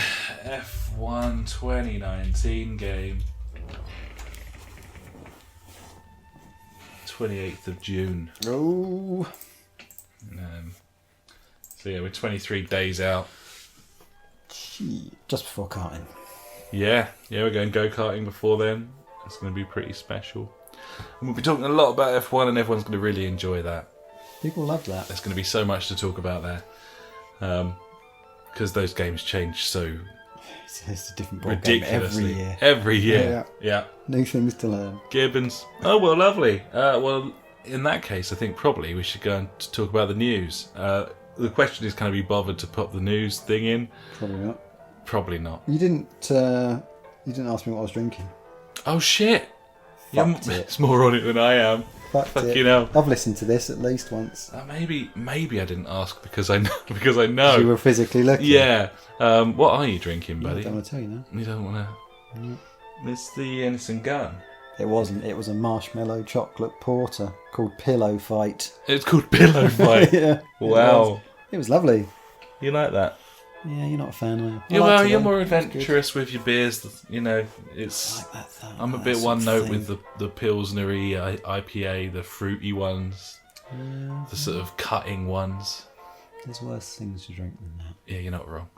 F1 2019 game. 28th of June. Oh. So yeah, we're 23 days out. Gee, just before karting. Yeah, we're going go-karting before then. It's going to be pretty special. And we'll be talking a lot about F1 and everyone's going to really enjoy that. People love that. There's going to be so much to talk about there. Because those games change so It's a different ball game ridiculously. every year. Yeah. New things to learn. Gibbons. Oh, well, lovely. Well, in that case, I think probably we should go and talk about the news. The question is, can I be bothered to put the news thing in? Probably not. Probably not. You didn't ask me what I was drinking. Oh, shit. Fucked it. It's more on it than I am. Fuck it. You know. I've listened to this at least once. Maybe I didn't ask because I know. You were physically looking. Yeah. What are you drinking, buddy? I don't want to tell you now. You don't want to. No. It's the Innocent Gun. It wasn't. It was a marshmallow chocolate porter called Pillow Fight. It's called Pillow Fight. Yeah. Wow. It was lovely. You like that? Yeah, you're not a fan, are you? Yeah, I liked well, it, you're though. more It was good. adventurous with your beers. You know, it's. I like that, though. I'm a That bit sort one of note thing. with the Pilsnery IPA, the fruity ones, Yeah, the sort of cutting ones. there's worse things to drink than that. Yeah, you're not wrong.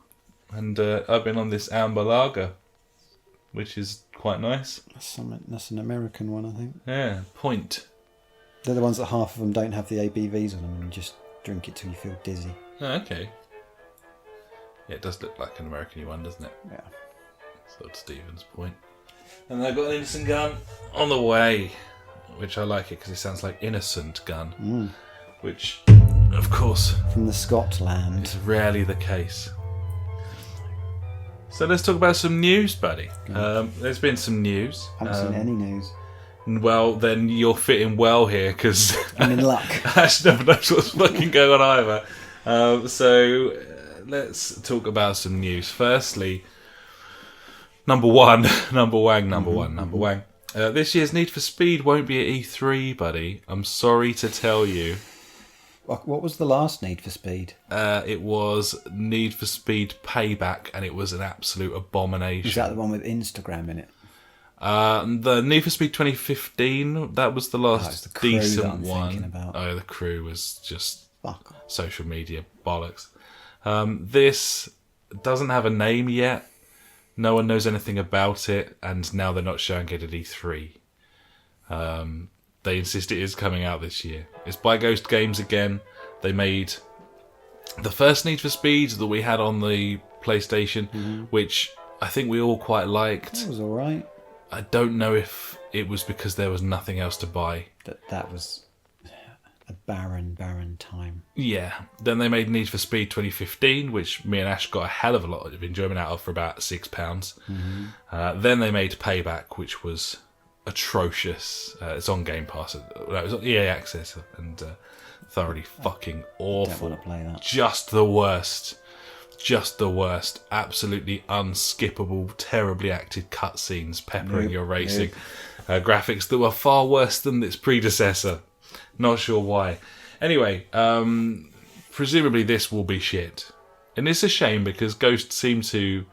And I've been on this Amber Lager, which is quite nice. That's an American one, I think. Yeah, Point. They're the ones that half of them don't have the ABVs on them, and you just drink it till you feel dizzy. Oh, okay. Yeah, it does look like an American one, doesn't it? Yeah. Sort of Stephen's Point. And I've got an Innocent Gun on the way, which I like it because it sounds like Innocent Gun, which, of course, From the Scotland. is rarely the case. So let's talk about some news, buddy. There's been some news. Haven't seen any news. Well, then you're fitting well here because I'm in luck. Ash never knows what's fucking going on either. So let's talk about some news. Firstly, number one. This year's Need for Speed won't be at E3, buddy. I'm sorry to tell you. What was the last Need for Speed? It was Need for Speed Payback, and it was an absolute abomination. Is that the one with Instagram in it? The Need for Speed 2015, that was the last it's the Crew that decent I'm one. thinking about. Oh, the Crew was just Fuck off. social media bollocks. This doesn't have a name yet. No one knows anything about it, and now they're not showing it at E3. They insist it is coming out this year. It's by Ghost Games again. They made the first Need for Speed that we had on the PlayStation, which I think we all quite liked. It was alright. I don't know if it was because there was nothing else to buy. That was a barren time. Yeah. Then they made Need for Speed 2015, which me and Ash got a hell of a lot of enjoyment out of for about £6. Mm-hmm. Then they made Payback, which was atrocious. It's on Game Pass. No, it was on EA Access, and thoroughly fucking awful. I don't want to play that. Just the worst. Absolutely unskippable, terribly acted cutscenes peppering your racing. Graphics that were far worse than its predecessor. Not sure why. Anyway, presumably this will be shit. And it's a shame because Ghost seemed to...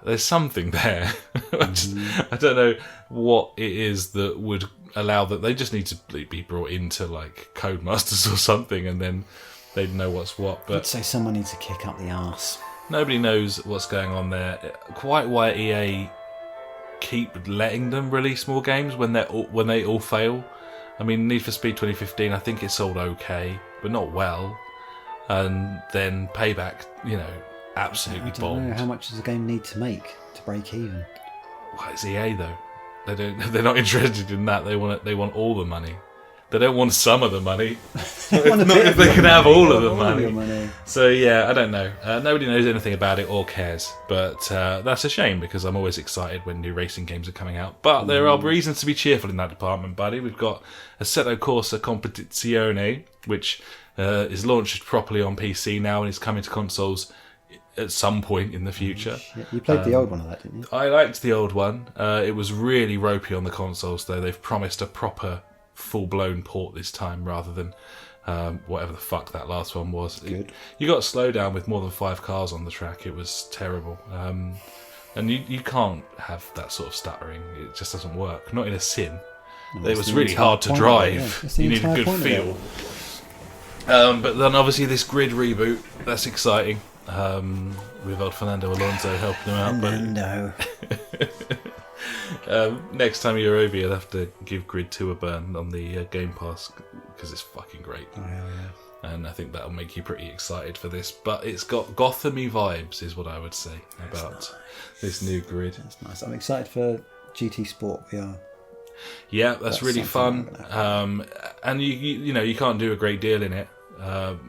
There's something there. I don't know what it is that would allow that. They just need to be brought into like Codemasters or something, and then they'd know what's what. But I'd say someone needs to kick up the arse. Nobody knows what's going on there. Quite why EA keep letting them release more games when they all fail. I mean, Need for Speed 2015, I think it sold okay, but not well. And then Payback, absolutely I don't bombed. know how much does a game need to make to break even? Well, it's EA though. They're not interested in that. They want all the money. They don't want some of the money. Not if they can have all of the money. So yeah, I don't know. Nobody knows anything about it or cares. But that's a shame because I'm always excited when new racing games are coming out. But there are reasons to be cheerful in that department, buddy. We've got Assetto Corsa Competizione, which is launched properly on PC now and is coming to consoles at some point in the future. You played the old one of that, didn't you? I liked the old one. It was really ropey on the consoles, though. They've promised a proper full-blown port this time rather than whatever the fuck that last one was. Good. You got to slow down with more than 5 cars on the track. It was terrible. And you can't have that sort of stuttering. It just doesn't work. Not in a sim. It was really hard to drive. You need a good feel. But then obviously this Grid reboot, that's exciting. With old Fernando Alonso helping him out. Next time you're over, you'll have to give Grid 2 a burn on the Game Pass because it's fucking great. Oh, yeah. And I think that'll make you pretty excited for this. But it's got Gotham-y vibes, is what I would say about this new Grid. That's nice. I'm excited for GT Sport VR. Yeah, that's really fun. And you can't do a great deal in it.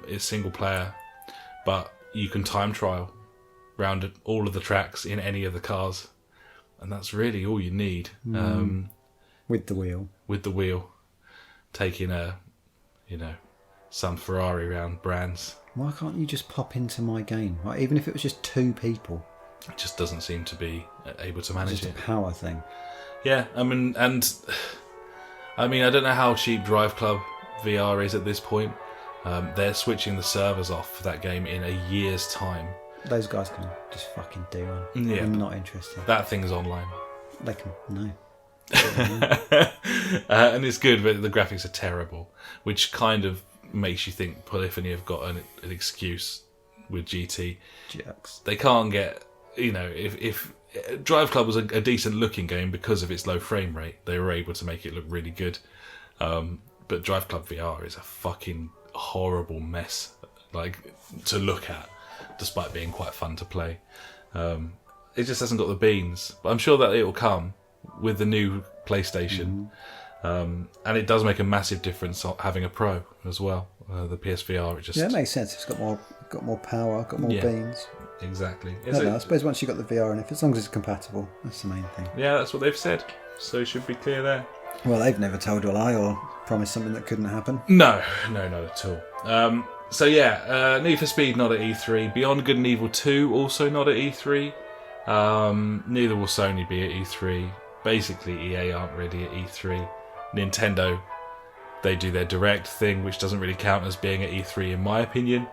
It's single player, but you can time trial round all of the tracks in any of the cars. And that's really all you need. With the wheel. With the wheel. Taking some Ferrari round brands. Why can't you just pop into my game? Like, even if it was just 2 people. It just doesn't seem to be able to manage it. It's just a power thing. Yeah, I don't know how cheap Drive Club VR is at this point. They're switching the servers off for that game in a year's time. Those guys can just fucking do one. Yeah. I'm not interested. That thing's online. They can, no. And it's good, but the graphics are terrible, which kind of makes you think Polyphony have got an excuse with GT. Jerks. They can't get, if Drive Club was a decent looking game because of its low frame rate, they were able to make it look really good. But Drive Club VR is a fucking horrible mess, to look at, despite being quite fun to play. It just hasn't got the beans, but I'm sure that it will come with the new PlayStation. And it does make a massive difference having a Pro as well. The PSVR, it makes sense. It's got more power, got more beans. Exactly. I suppose once you've got the VR, and as long as it's compatible, that's the main thing. Yeah, that's what they've said. So it should be clear there. Well, they've never told a lie or promised something that couldn't happen. No, not at all. Need for Speed not at E3. Beyond Good and Evil 2 also not at E3. Neither will Sony be at E3. Basically, EA aren't really at E3. Nintendo, they do their Direct thing, which doesn't really count as being at E3 in my opinion.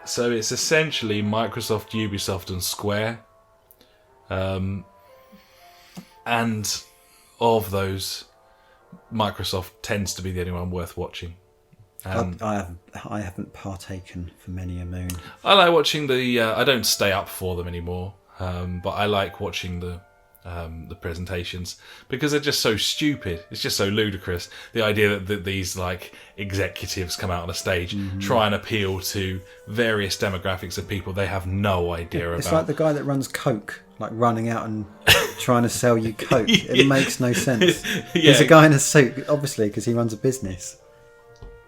So it's essentially Microsoft, Ubisoft and Square. And of those, Microsoft tends to be the only one worth watching. I haven't partaken for many a moon. I like watching I don't stay up for them anymore, but I like watching the presentations because they're just so stupid. It's just so ludicrous. The idea that these executives come out on a stage, try and appeal to various demographics of people they have no idea about. It's like the guy that runs Coke like running out and trying to sell you Coke. It makes no sense. Yeah. He's a guy in a suit, obviously, because he runs a business.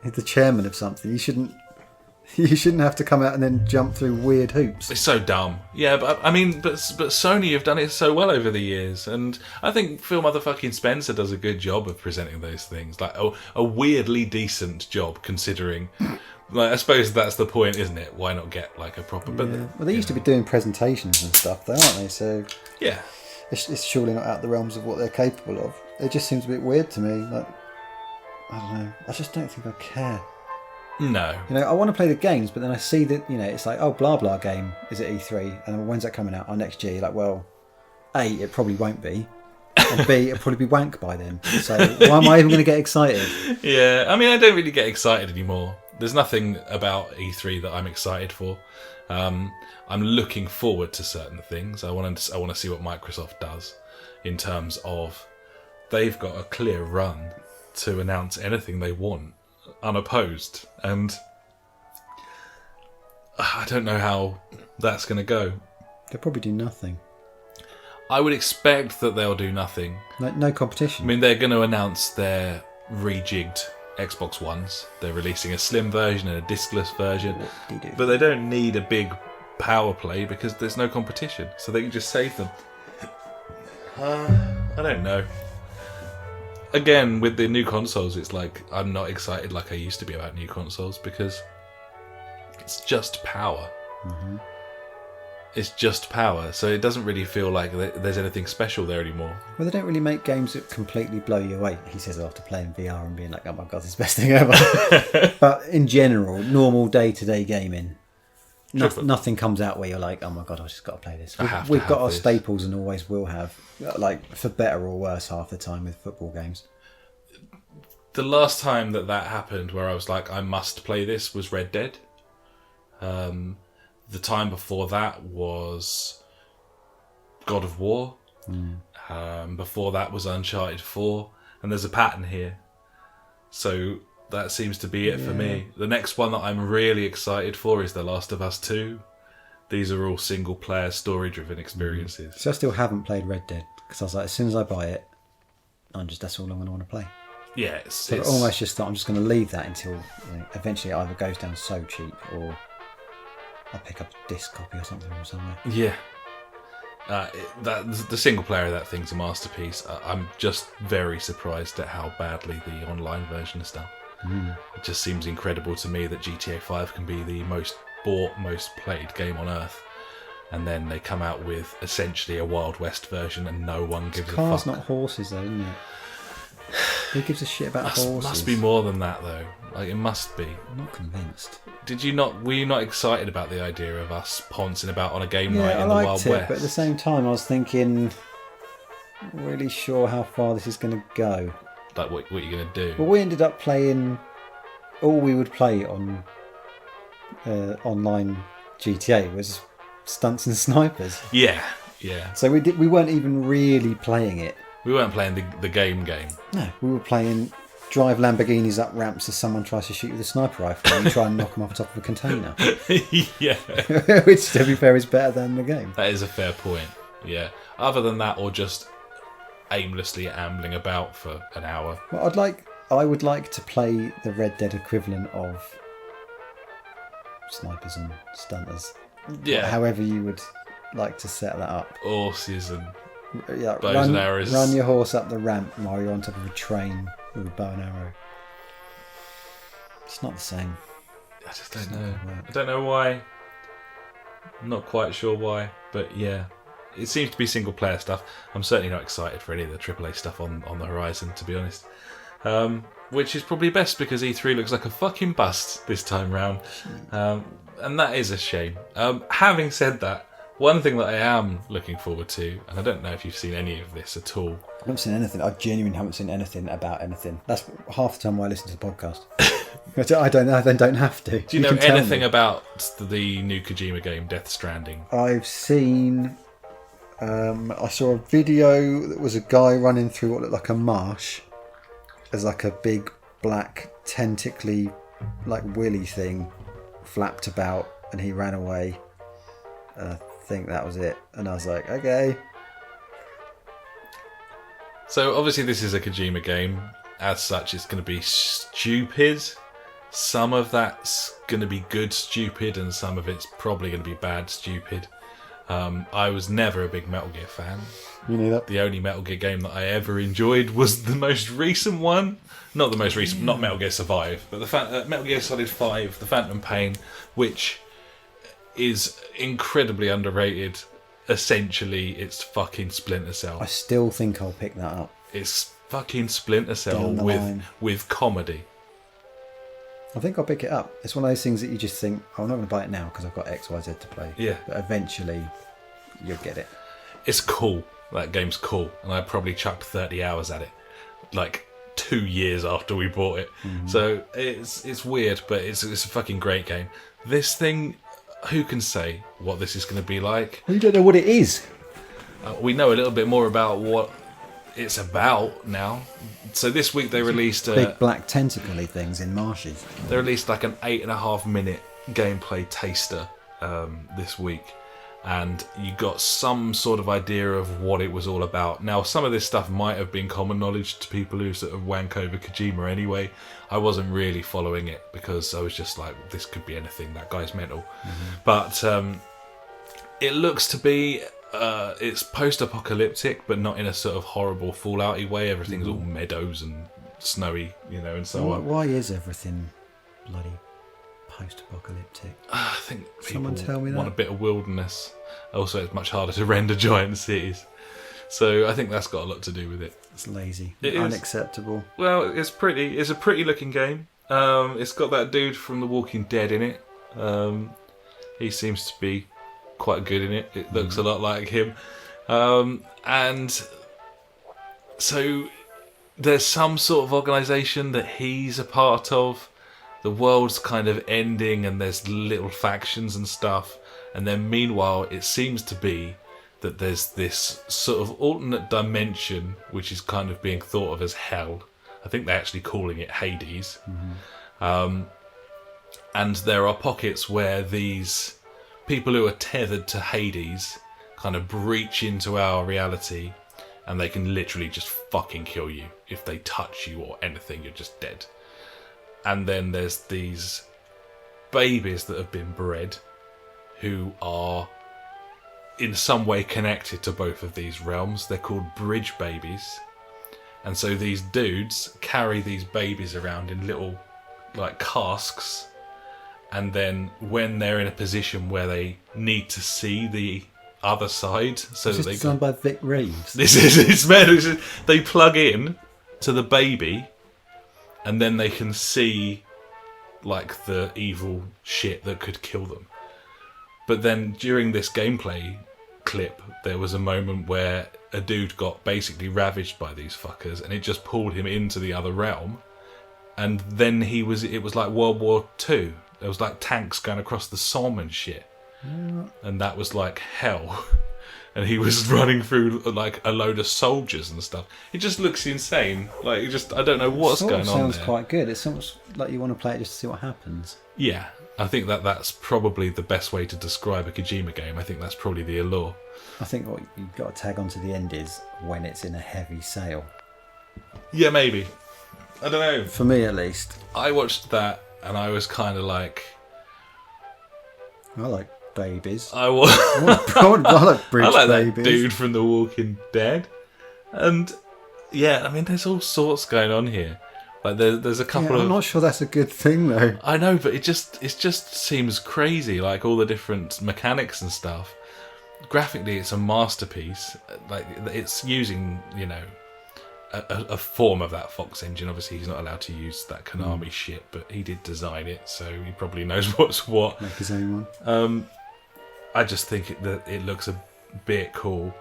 He's the chairman of something. You shouldn't have to come out and then jump through weird hoops. It's so dumb. Yeah, but I mean, but Sony have done it so well over the years, and I think Phil motherfucking Spencer does a good job of presenting those things, like a weirdly decent job considering. Like, I suppose that's the point, isn't it? Why not get like a proper? But Well, they used to be doing presentations and stuff, though, aren't they? So yeah, it's surely not out the realms of what they're capable of. It just seems a bit weird to me. Like, I don't know. I just don't think I care. no. You know, I want to play the games, but then I see that, you know, it's like, oh, blah blah game is at E3, and when's that coming out? Oh, next year. Like, well, A, it probably won't be, and B, it'll probably be wank by then. So why am I even going to get excited? Yeah, I mean, I don't really get excited anymore. There's nothing about E3 that I'm excited for. I'm looking forward to certain things. I want to see what Microsoft does in terms of they've got a clear run to announce anything they want unopposed, and I don't know how that's going to go. They'll probably do nothing. I would expect that they'll do nothing. No competition. I mean, they're going to announce their rejigged Xbox Ones. They're releasing a slim version and a discless version, but they don't need a big power play because there's no competition, so they can just save them. I don't know. Again, with the new consoles, it's like I'm not excited like I used to be about new consoles because it's just power. Mm-hmm. It's just power, so it doesn't really feel like there's anything special there anymore. Well, they don't really make games that completely blow you away, he says after playing VR and being like, oh my god, this is the best thing ever. But in general, normal day-to-day gaming, nothing comes out where you're like, oh my god, I've just got to play this. We've got our staples and always will have, like, for better or worse half the time with football games. The last time that happened where I was like, I must play this, was Red Dead. The time before that was God of War. Before that was Uncharted 4. And there's a pattern here. So that seems to be it for me. The next one that I'm really excited for is The Last of Us 2. These are all single-player, story-driven experiences. So I still haven't played Red Dead, because I was like, as soon as I buy it, that's all I'm going to want to play. Yeah, so it's almost just that I'm just going to leave that until eventually it either goes down so cheap or I pick up a disc copy or something from somewhere. Yeah. The single player of that thing's a masterpiece. I'm just very surprised at how badly the online version is done. It just seems incredible to me that GTA 5 can be the most bought, most played game on earth, and then they come out with essentially a Wild West version and no one gives a fuck. Cars, not horses, though, isn't it? Who gives a shit about horses? Must be more than that, though. Like, it must be. I'm not convinced. Were you not excited about the idea of us poncing about on a game night in the Wild West? But at the same time, I was thinking, not really sure how far this is going to go. Like, what are you going to do? Well, we ended up playing. All we would play on online GTA was stunts and snipers. Yeah. So we weren't even really playing it. We weren't playing the game. No, we were playing drive Lamborghinis up ramps as someone tries to shoot you with a sniper rifle and you try and knock them off the top of a container. Yeah. Which, to be fair, is better than the game. That is a fair point, yeah. Other than that, or just aimlessly ambling about for an hour. Well, I would like to play the Red Dead equivalent of snipers and stunters. Yeah. However you would like to set that up. Horses and yeah, bows and arrows. Run your horse up the ramp while you're on top of a train with a bow and arrow. It's not the same. I just don't know. I don't know why. I'm not quite sure why, but yeah. It seems to be single player stuff. I'm certainly not excited for any of the AAA stuff on the horizon, to be honest. Which is probably best because E3 looks like a fucking bust this time round. And that is a shame. Having said that, one thing that I am looking forward to, and I don't know if you've seen any of this at all. I haven't seen anything. I genuinely haven't seen anything about anything. That's half the time why I listen to the podcast. I don't know. I then don't have to. Do you know anything about the new Kojima game, Death Stranding? I've seen. I saw a video that was a guy running through what looked like a marsh. There's like a big black tentacly, like willy thing, flapped about, and he ran away. I think that was it. And I was like, okay. So obviously this is a Kojima game. As such, it's going to be stupid. Some of that's going to be good stupid, and some of it's probably going to be bad stupid. I was never a big Metal Gear fan. Me neither. The only Metal Gear game that I ever enjoyed was the most recent one. Not the most recent, not Metal Gear Survive, but the Metal Gear Solid 5, The Phantom Pain, which is incredibly underrated. Essentially, it's fucking Splinter Cell. I still think I'll pick that up. It's fucking Splinter Cell with comedy. I think I'll pick it up. It's one of those things that you just think, oh, I'm not going to buy it now because I've got X, Y, Z to play. Yeah. But eventually, you'll get it. It's cool. That game's cool. And I probably chucked 30 hours at it. Like 2 years after we bought it. Mm-hmm. So it's weird, but it's a fucking great game. This thing, who can say what this is going to be like? We don't know what it is. We know a little bit more about what it's about now. So this week they released big black tentacle-y things in marshes. They released like an 8.5 minute gameplay taster this week, and you got some sort of idea of what it was all about. Now, some of this stuff might have been common knowledge to people who sort of wank over Kojima anyway. I wasn't really following it because I was just like, this could be anything, that guy's mental. Mm-hmm. But it looks to be it's post-apocalyptic, but not in a sort of horrible Fallout-y way. Everything's all meadows and snowy, and so on. Why is everything bloody post-apocalyptic? I think Someone tell me want that. a bit of wilderness. Also, it's much harder to render giant cities. So I think that's got a lot to do with it. It's lazy. It is. Unacceptable. Well, it's pretty. It's a pretty looking game. It's got that dude from The Walking Dead in it. He seems to be quite good in it. It looks a lot like him. And so there's some sort of organisation that he's a part of. The world's kind of ending and there's little factions and stuff. And then meanwhile, it seems to be that there's this sort of alternate dimension which is kind of being thought of as hell. I think they're actually calling it Hades. Mm-hmm. And there are pockets where these people who are tethered to Hades kind of breach into our reality, and they can literally just fucking kill you. If they touch you or anything, you're just dead. And then there's these babies that have been bred who are in some way connected to both of these realms. They're called bridge babies. And so these dudes carry these babies around in little like casks, and then when they're in a position where they need to see the other side, so that they done by Vic Reeves. They plug in to the baby, and then they can see like the evil shit that could kill them. But then during this gameplay clip, there was a moment where a dude got basically ravaged by these fuckers, and it just pulled him into the other realm. And then it was like World War II. There was like tanks going across the Somme and shit. Yeah. And that was like hell. And he was running through like a load of soldiers and stuff. It just looks insane. Like, I don't know what's going on there. Sounds quite good. It sounds like you want to play it just to see what happens. Yeah, I think that's probably the best way to describe a Kojima game. I think that's probably the allure. I think what you've got to tag onto the end is when it's in a heavy sale. Yeah, maybe. I don't know. For me, at least. I watched that and I was kind of like... I like babies. I like bridge I like babies. That dude from The Walking Dead. And yeah, I mean, there's all sorts going on here. Like there's a couple of... I'm not sure that's a good thing though. I know, but it just seems crazy, like all the different mechanics and stuff. Graphically, it's a masterpiece. Like, it's using, a form of that Fox engine. Obviously, he's not allowed to use that Konami shit, but he did design it, so he probably knows what's what. Make his own one. I just think that it looks a bit cool,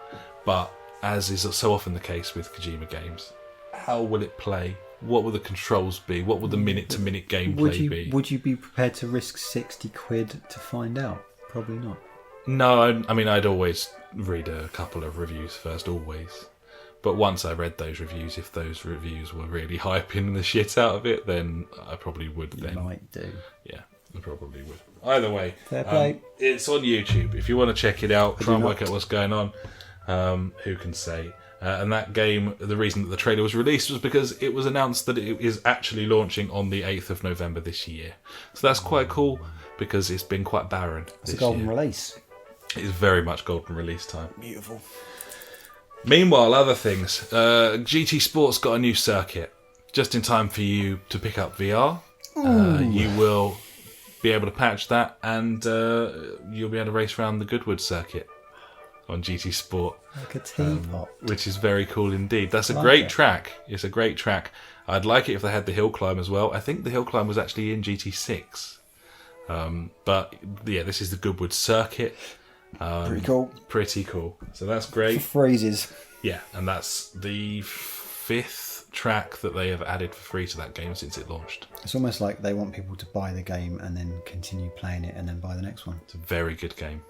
but as is so often the case with Kojima games, how will it play? What will the controls be? What will the minute-to-minute gameplay be? Would you be prepared to risk 60 quid to find out? Probably not. No, I mean, I'd always read a couple of reviews first, always. But once I read those reviews, if those reviews were really hyping the shit out of it, then I probably would You might do. Yeah. I probably would. Either way, Fair play. it's on YouTube. If you want to check it out, try and do work not. out what's going on. Who can say? And that game, the reason that the trailer was released was because it was announced that it is actually launching on the 8th of November this year. So that's quite cool because it's been quite barren It's this a golden year. release. It is very much golden release time. Beautiful. Meanwhile, other things. GT Sports got a new circuit. Just in time for you to pick up VR. You will be able to patch that and you'll be able to race around the Goodwood circuit on GT Sport. Like a teapot. Which is very cool indeed. That's a Like great it. track. It's a great track. I'd like it if they had the hill climb as well. I think the hill climb was actually in GT6. But yeah, this is the Goodwood circuit. Pretty cool. Pretty cool. So that's great. Phrases. Yeah, and that's the 5th track that they have added for free to that game since it launched. It's almost like they want people to buy the game and then continue playing it and then buy the next one. It's a very good game.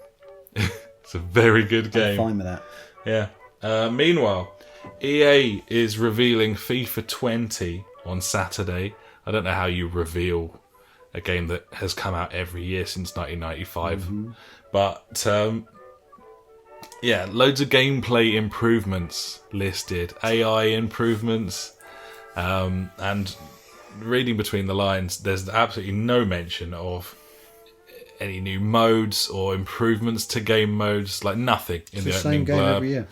It's a very good game. I'm fine with that. Yeah. Meanwhile, EA is revealing FIFA 20 on Saturday. I don't know how you reveal a game that has come out every year since 1995. But, yeah, loads of gameplay improvements listed. AI improvements. And reading between the lines, there's absolutely no mention of any new modes or improvements to game modes. Like, nothing in It's the the opening same game blurb. every year.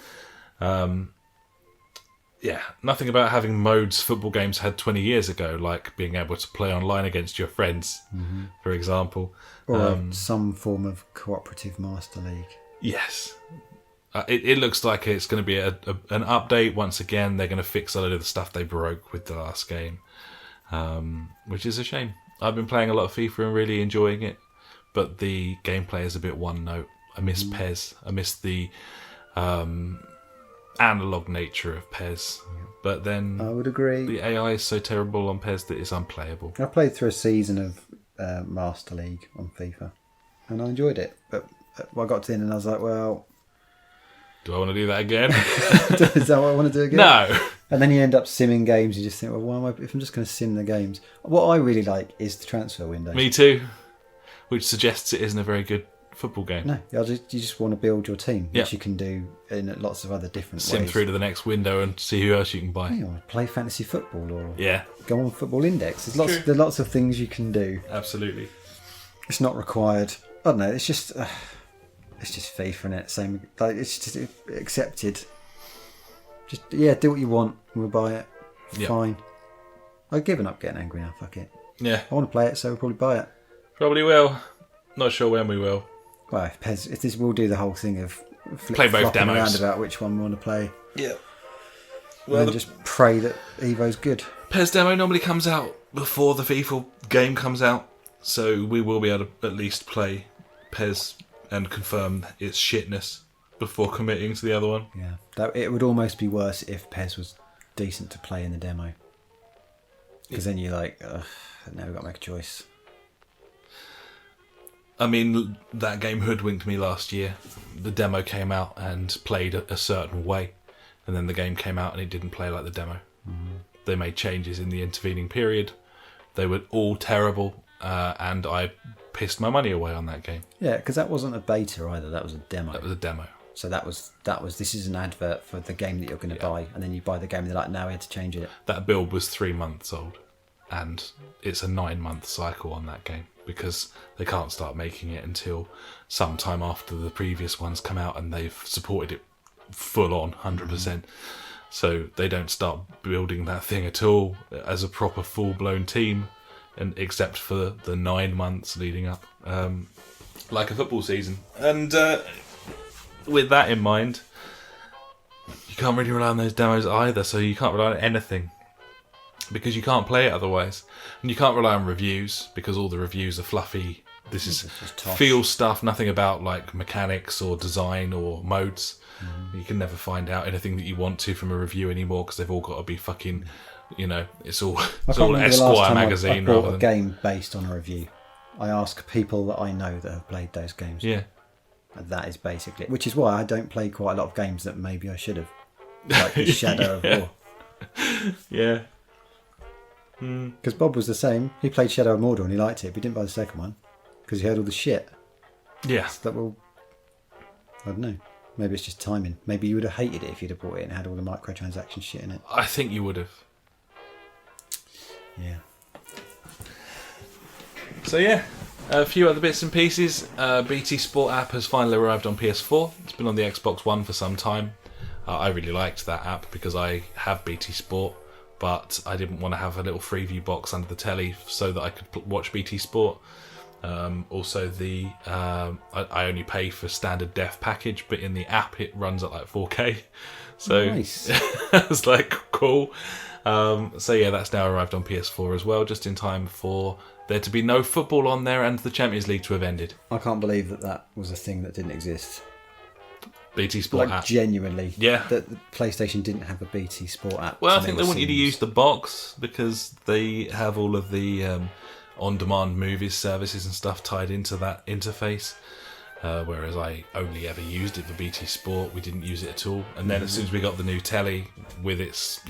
Yeah, nothing about having modes football games had 20 years ago, like being able to play online against your friends, for example. Or some form of cooperative Master League. Yes. It looks like it's going to be an update. Once again, they're going to fix a lot of the stuff they broke with the last game, which is a shame. I've been playing a lot of FIFA and really enjoying it, but the gameplay is a bit one note. I miss PES. I miss the analog nature of PES. But then I would agree. the AI is so terrible on PES that it's unplayable. I played through a season of Master League on FIFA and I enjoyed it. But I got to the end and I was like, well, Do I want to do that again? is that what I want to do again? No. And then you end up simming games. You just think, well, why am I? If I'm just going to sim the games, what I really like is the transfer window. Me too. Which suggests it isn't a very good football game. No, you just want to build your team, which Yeah. you can do in lots of other different Sim ways. through to the next window and see who else you can buy. You know, play fantasy football or Yeah, go on Football Index. True. There's lots of things you can do. absolutely. It's not required. I don't know. It's just FIFA, innit? Same. Like it's just accepted. Just do what you want. We'll buy it. Yeah. Fine. I've given up getting angry now. Fuck it. Yeah, I want to play it, so we'll probably buy it. probably will. Not sure when we will. Well, if this, we'll do the whole thing of Play both flopping demos. around about which one we want to play. Yeah. And then just pray that Evo's good. PES demo normally comes out before the FIFA game comes out, so we will be able to at least play PES and confirm its shitness before committing to the other one. Yeah, it would almost be worse if PES was decent to play in the demo. Because then you're like, ugh, now we've got to make a choice. I mean, that game hoodwinked me last year. The demo came out and played a certain way, and then the game came out and it didn't play like the demo. They made changes in the intervening period. They were all terrible, and I pissed my money away on that game. Yeah, because that wasn't a beta either. That was a demo. That was a demo. So that was. This is an advert for the game that you're going to buy, and then you buy the game. And they're like, now we had to change it. That build was 3 months old, and it's a 9-month cycle on that game because they can't start making it until sometime after the previous ones come out and they've supported it full on 100%. So they don't start building that thing at all as a proper full-blown team, and except for the 9 months leading up, like a football season. And with that in mind, you can't really rely on those demos either, so you can't rely on anything because you can't play it otherwise. And you can't rely on reviews because all the reviews are fluffy. This is just tosh. feel stuff, nothing about like mechanics or design or modes. You can never find out anything that you want to from a review anymore because they've all got to be fucking, it's all I it's can't all remember the last Esquire time magazine I bought rather a than game based on a review. I ask people that I know that have played those games. yeah. And that is basically it. Which is why I don't play quite a lot of games that maybe I should have. Like Shadow of War. Yeah. Because Bob was the same. He played Shadow of Mordor and he liked it, but he didn't buy the second one because he heard all the shit. Yeah. So that will... I don't know. Maybe it's just timing. Maybe you would have hated it if you'd have bought it and had all the microtransaction shit in it. I think you would have. Yeah. So yeah, a few other bits and pieces. BT Sport app has finally arrived on PS4. It's been on the Xbox One for some time. I really liked that app because I have BT Sport, but I didn't want to have a little Freeview box under the telly so that I could watch BT Sport. Also, I only pay for standard def package, but in the app it runs at like 4K. So Nice. it's like cool. So yeah, that's now arrived on PS4 as well, just in time for there to be no football on there and the Champions League to have ended. I can't believe that was a thing that didn't exist. BT Sport Like app. genuinely. Yeah. That the PlayStation didn't have a BT Sport app. Well, I to think me, they it want you to seems. use the box because they have all of the on-demand movies, services and stuff tied into that interface. Whereas I only ever used it for BT Sport. We didn't use it at all. And then as soon as we got the new telly with its,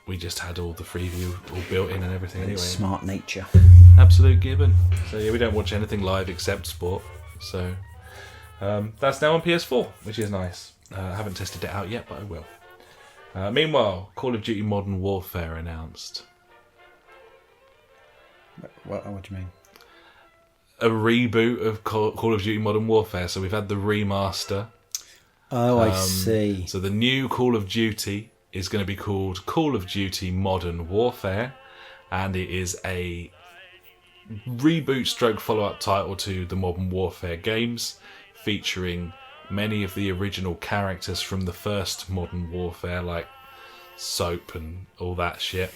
we just had all the Freeview all built in and everything anyway. Smart nature. Absolute gibbon. So yeah, we don't watch anything live except sport. So that's now on PS4, which is nice. I haven't tested it out yet, but I will. Meanwhile, Call of Duty Modern Warfare announced. What do you mean? A reboot of Call of Duty Modern Warfare. So we've had the remaster. Oh, I see. So the new Call of Duty is going to be called Call of Duty Modern Warfare, and it is a reboot stroke follow-up title to the Modern Warfare games, featuring many of the original characters from the first Modern Warfare, like Soap and all that shit,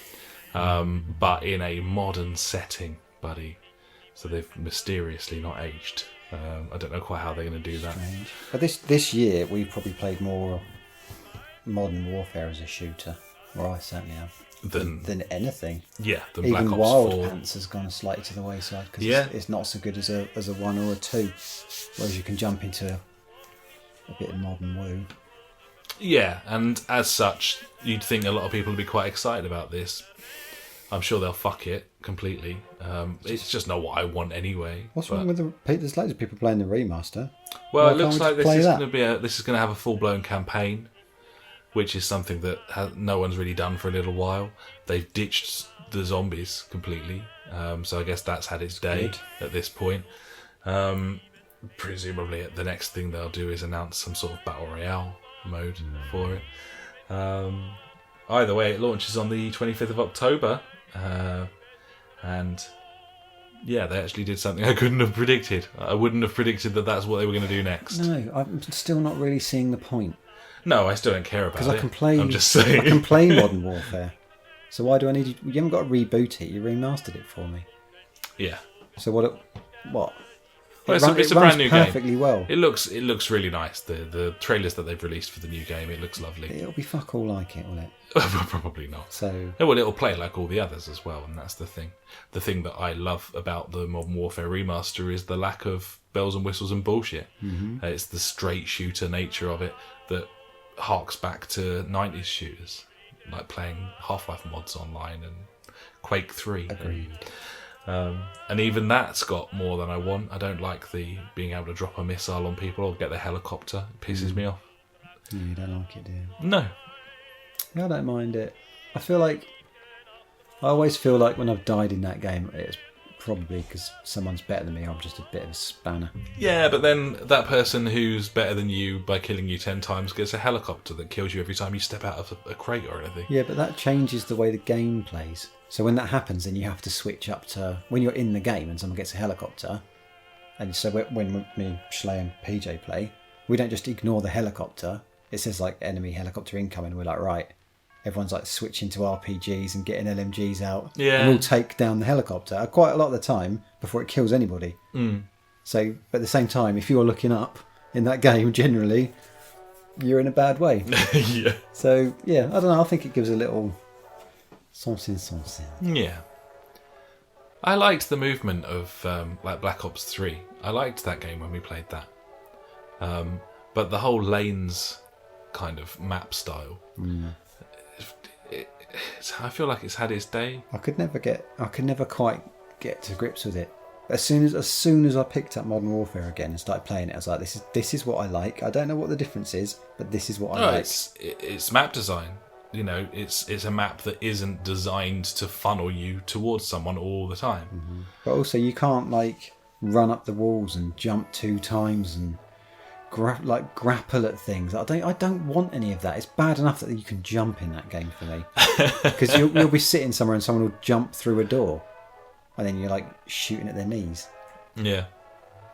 but in a modern setting, buddy. So they've mysteriously not aged. I don't know quite how they're going to do that. Strange. But this year we've probably played more Modern Warfare as a shooter, or I certainly have, than anything. Yeah, than Even Black Ops Wild 4. Pants has gone slightly to the wayside because Yeah. it's not so good as a 1 or a 2, whereas you can jump into a bit of modern woo. Yeah, and as such, you'd think a lot of people would be quite excited about this. I'm sure they'll fuck it completely. It's just not what I want anyway. What's wrong with there's loads of people playing the remaster. Well, Why it looks can't we like just this play is that? going to be this is going to have a full-blown campaign, which is something that no one's really done for a little while. They've ditched the zombies completely, so I guess that's had its day good. at this point. Presumably, the next thing they'll do is announce some sort of battle royale mode for it. Either way, it launches on the 25th of October, and yeah, they actually did something I couldn't have predicted. I wouldn't have predicted that that's what they were going to do next. No, I'm still not really seeing the point. No, I still don't care about it. Because I can play. I'm just saying. I can play Modern Warfare. So why do I need you? You haven't got to reboot it. You remastered it for me. Yeah. So what? Well, It it's runs a brand new game. perfectly well. It looks really nice. The trailers that they've released for the new game, it looks lovely. It'll be fuck all like it, will it? Probably not. So No, well, it'll play like all the others as well, and that's the thing. The thing that I love about the Modern Warfare remaster is the lack of bells and whistles and bullshit. Mm-hmm. It's the straight shooter nature of it that harks back to 90s shooters, like playing Half-Life mods online and Quake 3. agreed. And even that's got more than I want. I don't like the being able to drop a missile on people or get the helicopter. It pisses me off. No, you don't like it, do you? No. Yeah, I don't mind it. I always feel like when I've died in that game, it's probably because someone's better than me. I'm just a bit of a spanner. Yeah, but then that person who's better than you by killing you 10 times gets a helicopter that kills you every time you step out of a crate or anything. Yeah, but that changes the way the game plays. So when that happens, then you have to switch up to when you're in the game and someone gets a helicopter. And so when me, Schley and PJ play, we don't just ignore the helicopter. It says like enemy helicopter incoming. We're like, right. Everyone's like switching to RPGs and getting LMGs out. Yeah. And we'll take down the helicopter quite a lot of the time before it kills anybody. Mm. So, but at the same time, if you're looking up in that game, generally, you're in a bad way. Yeah. So, yeah, I don't know. I think it gives a little something. Yeah. I liked the movement of like Black Ops 3. I liked that game when we played that. But the whole lanes kind of map style, I feel like it's had its day. I could never quite get to grips with it. As soon as I picked up Modern Warfare again and started playing it, I was like, this is what I like. I don't know what the difference is, but this is what I like. It's map design. You know, it's a map that isn't designed to funnel you towards someone all the time. Mm-hmm. But also, you can't like run up the walls and jump 2 times and grapple at things. I don't want any of that. It's bad enough that you can jump in that game for me, because you'll be sitting somewhere and someone will jump through a door, and then you're like shooting at their knees. Yeah.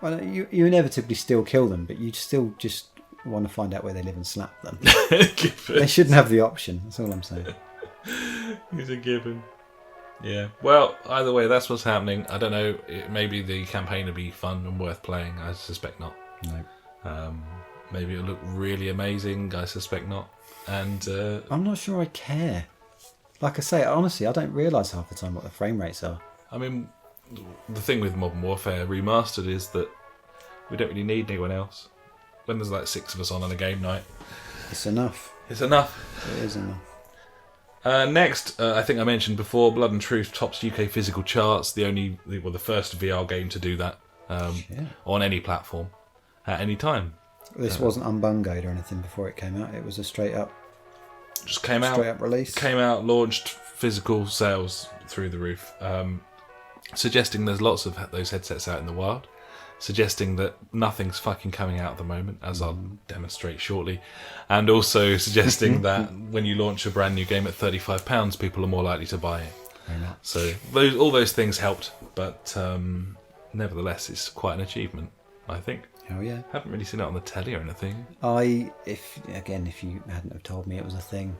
Well, you inevitably still kill them, but you still just want to find out where they live and slap them. They shouldn't have the option. That's all I'm saying. It's a given. Yeah. Well, either way, that's what's happening. I don't know. Maybe the campaign will be fun and worth playing. I suspect not. No. Maybe it'll look really amazing. I suspect not. And I'm not sure I care. Like I say, honestly, I don't realise half the time what the frame rates are. I mean, the thing with Modern Warfare Remastered is that we don't really need anyone else. When there's like 6 of us on a game night, It's enough. it's enough. It is enough. Next, I think I mentioned before, Blood and Truth tops UK physical charts. The first VR game to do that on any platform at any time. This wasn't unbungoed or anything before it came out. It was a straight up release. Came out, launched, physical sales through the roof. Suggesting there's lots of those headsets out in the wild. Suggesting that nothing's fucking coming out at the moment, as I'll demonstrate shortly. And also suggesting that when you launch a brand new game at £35, people are more likely to buy it. So all those things helped, but nevertheless, it's quite an achievement, I think. Oh yeah. Haven't really seen it on the telly or anything. If you hadn't have told me it was a thing,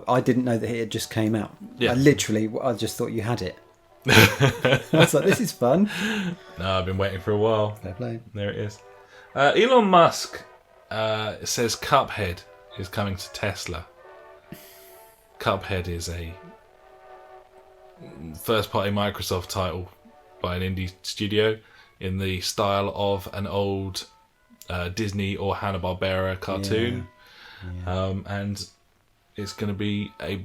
I didn't know that it had just came out. Yeah. I just thought you had it. I was like, this is fun. No, I've been waiting for a while. Fair play. There it is. Elon Musk says Cuphead is coming to Tesla. Cuphead is a first-party Microsoft title by an indie studio in the style of an old Disney or Hanna-Barbera cartoon. Yeah. And it's going to be you'll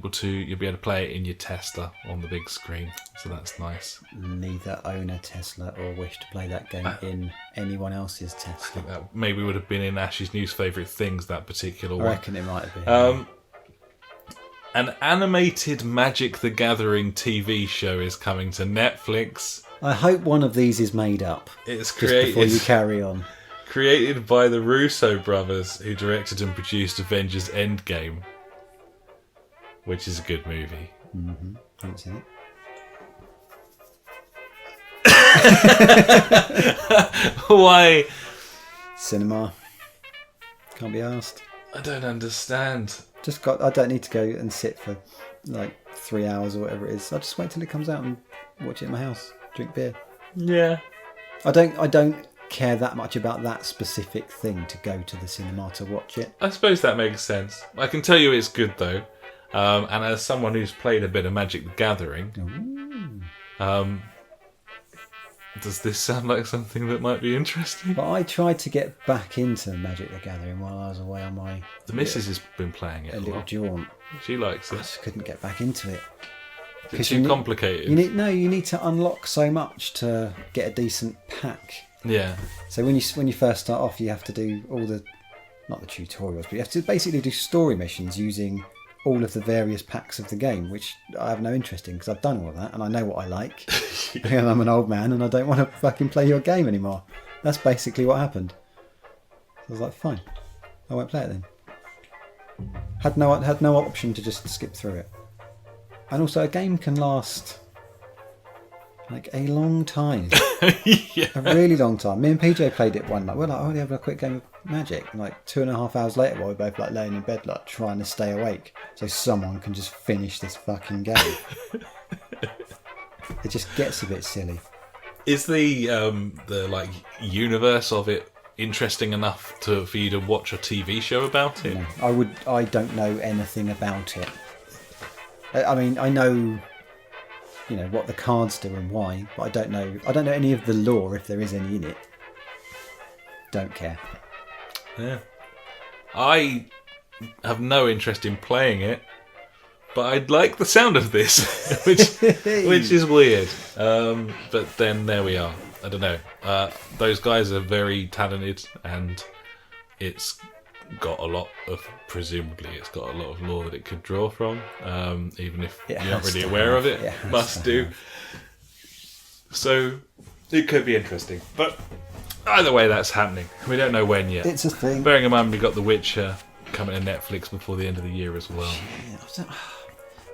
be able to play it in your Tesla on the big screen, so that's nice. Neither own a Tesla or wish to play that game in anyone else's I Tesla. think that maybe would have been in Ash's news favourite things, that particular I one. reckon it might have been. An animated Magic the Gathering TV show is coming to Netflix. I hope one of these is made up. It's just before you carry on. Created by the Russo brothers, who directed and produced Avengers Endgame, which is a good movie. Mm-hmm. Haven't seen it. Why? Cinema. Can't be asked. I don't understand. I don't need to go and sit for like 3 hours or whatever it is. I'll just wait till it comes out and watch it in my house. Drink beer. Yeah. I don't care that much about that specific thing to go to the cinema to watch it. I suppose that makes sense. I can tell you it's good though. And as someone who's played a bit of Magic the Gathering, does this sound like something that might be interesting? But I tried to get back into Magic the Gathering while I was away on my... The missus has been playing it a little lot. jaunt. She likes I it. just couldn't get back into it. It's too complicated. You need to unlock so much to get a decent pack. Yeah. So when you first start off, you have to do all not the tutorials, but you have to basically do story missions using all of the various packs of the game, which I have no interest in because I've done all of that and I know what I like. And I'm an old man and I don't want to fucking play your game anymore. That's basically what happened. So I was like, fine, I won't play it then. Had no option to just skip through it. And also, a game can last like a long time. Yeah. A really long time. Me and PJ played it one night. We're like, we have a quick game of Magic. And like 2.5 hours later, while we're both like laying in bed, like trying to stay awake, so someone can just finish this fucking game. It just gets a bit silly. Is the like universe of it interesting enough for you to watch a TV show about it? No, I don't know anything about it. I mean, I know, what the cards do and why, but I don't know any of the lore, if there is any in it. Don't care. Yeah. I have no interest in playing it, but I like the sound of this, which is weird. But then there we are. I don't know. Those guys are very talented, and it's got a lot of, presumably, it's got a lot of lore that it could draw from, even if you're not really aware of it. Must do. So it could be interesting, but either way, that's happening. We don't know when yet. It's a thing. Bearing in mind, we got The Witcher coming to Netflix before the end of the year as well.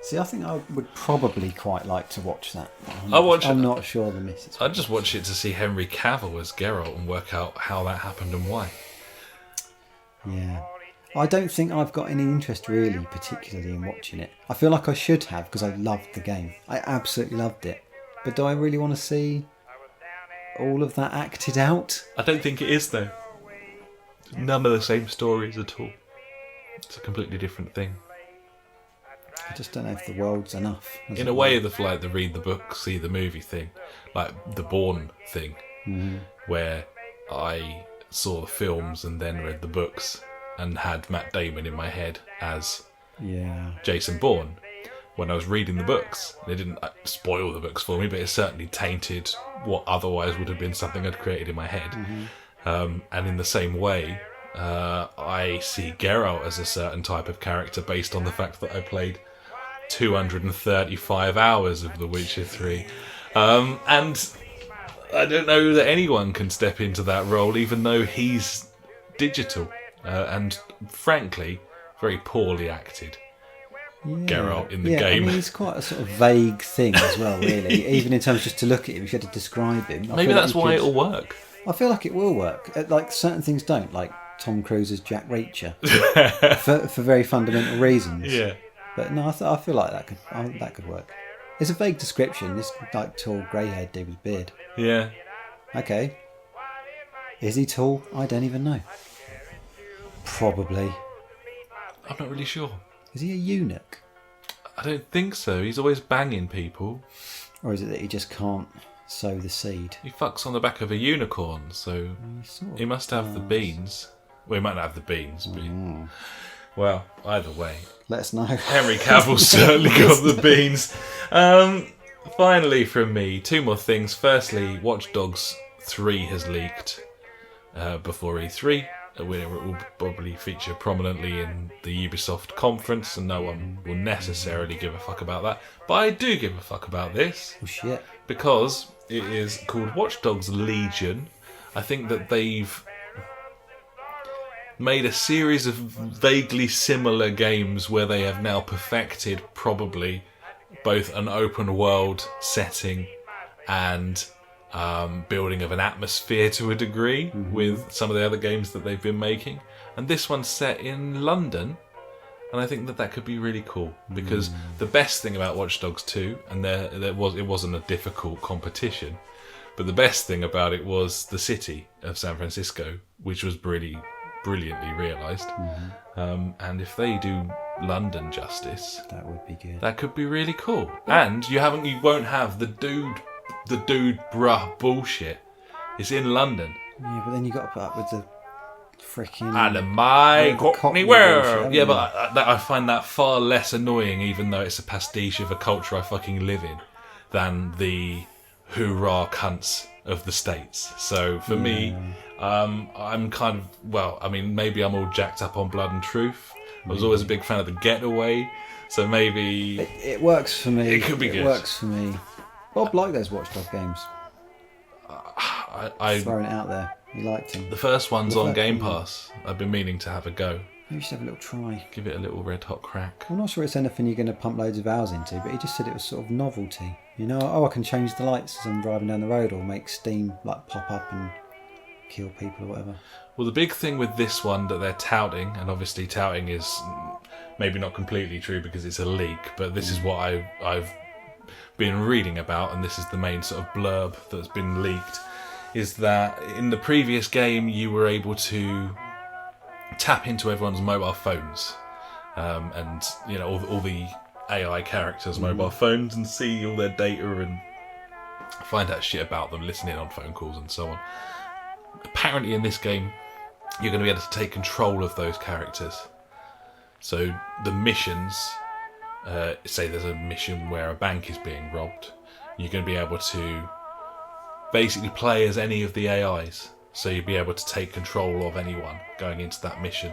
See, I think I would probably quite like to watch that. I'm not sure the missus. I'd just watch it to see Henry Cavill as Geralt and work out how that happened and why. Yeah. I don't think I've got any interest really, particularly in watching it. I feel like I should have because I loved the game. I absolutely loved it. But do I really want to see all of that acted out? I don't think it is, though. None of the same stories at all. It's a completely different thing. I just don't know if the world's enough. In a way, like the read the book, see the movie thing, like the Bourne thing, where I saw the films and then read the books and had Matt Damon in my head as Jason Bourne. When I was reading the books, they didn't spoil the books for me, but it certainly tainted what otherwise would have been something I'd created in my head. And in the same way, I see Geralt as a certain type of character based on the fact that I played 235 hours of The Witcher 3. And I don't know that anyone can step into that role, even though he's digital and, frankly, very poorly acted. Geralt in the game. I mean, he's quite a sort of vague thing as well, really. Even in terms just to look at him, if you had to describe him. Maybe that's why it'll work. I feel like it will work. Like, certain things don't, like Tom Cruise's Jack Reacher, for very fundamental reasons. Yeah. But no, I feel like that could work. It's a vague description. This like tall, grey-haired dude with beard. Yeah. Okay. Is he tall? I don't even know. Probably. I'm not really sure. Is he a eunuch? I don't think so. He's always banging people. Or is it that he just can't sow the seed? He fucks on the back of a unicorn, so he must have the beans. Well, he might not have the beans, but... Well, either way. Let us know. Henry Cavill's certainly got the beans. Finally from me, two more things. Firstly, Watch Dogs 3 has leaked before E3. It will probably feature prominently in the Ubisoft conference, and no one will necessarily give a fuck about that. But I do give a fuck about this. Oh shit. Because it is called Watch Dogs Legion. I think that they've made a series of vaguely similar games where they have now perfected probably both an open world setting and building of an atmosphere to a degree with some of the other games that they've been making. And this one's set in London, and I think that could be really cool, because the best thing about Watch Dogs 2, and it wasn't a difficult competition, but the best thing about it was the city of San Francisco, which was really brilliantly realised. And if they do London justice, that would be good. That could be really cool. And you won't have the dude bruh bullshit. It's in London. Yeah, but then you got to put up with the freaking and my Cockney world. Yeah, you? but I find that far less annoying, even though it's a pastiche of a culture I fucking live in, than the hoorah cunts of the States. So for me, I'm kind of, maybe I'm all jacked up on Blood and Truth. I was always a big fan of The Getaway, so maybe it works for me. It could be good. It works for me. Bob liked those Watch Dog games. I throwing it out there. He liked them. The first one's on Game Pass. I've been meaning to have a go. Maybe you should have a little try. Give it a little red hot crack. I'm not sure it's anything you're going to pump loads of hours into, but he just said it was sort of novelty. You know, I can change the lights as I'm driving down the road, or make steam like pop up and kill people or whatever. Well, the big thing with this one that they're touting, and obviously touting is maybe not completely true because it's a leak, but this is what I've been reading about, and this is the main sort of blurb that's been leaked, is that in the previous game you were able to tap into everyone's mobile phones, and you know all the AI characters' mobile phones, and see all their data and find out shit about them, listen in on phone calls and so on. Apparently in this game you're going to be able to take control of those characters, so the missions say there's a mission where a bank is being robbed, you're going to be able to basically play as any of the AIs. So you'll be able to take control of anyone going into that mission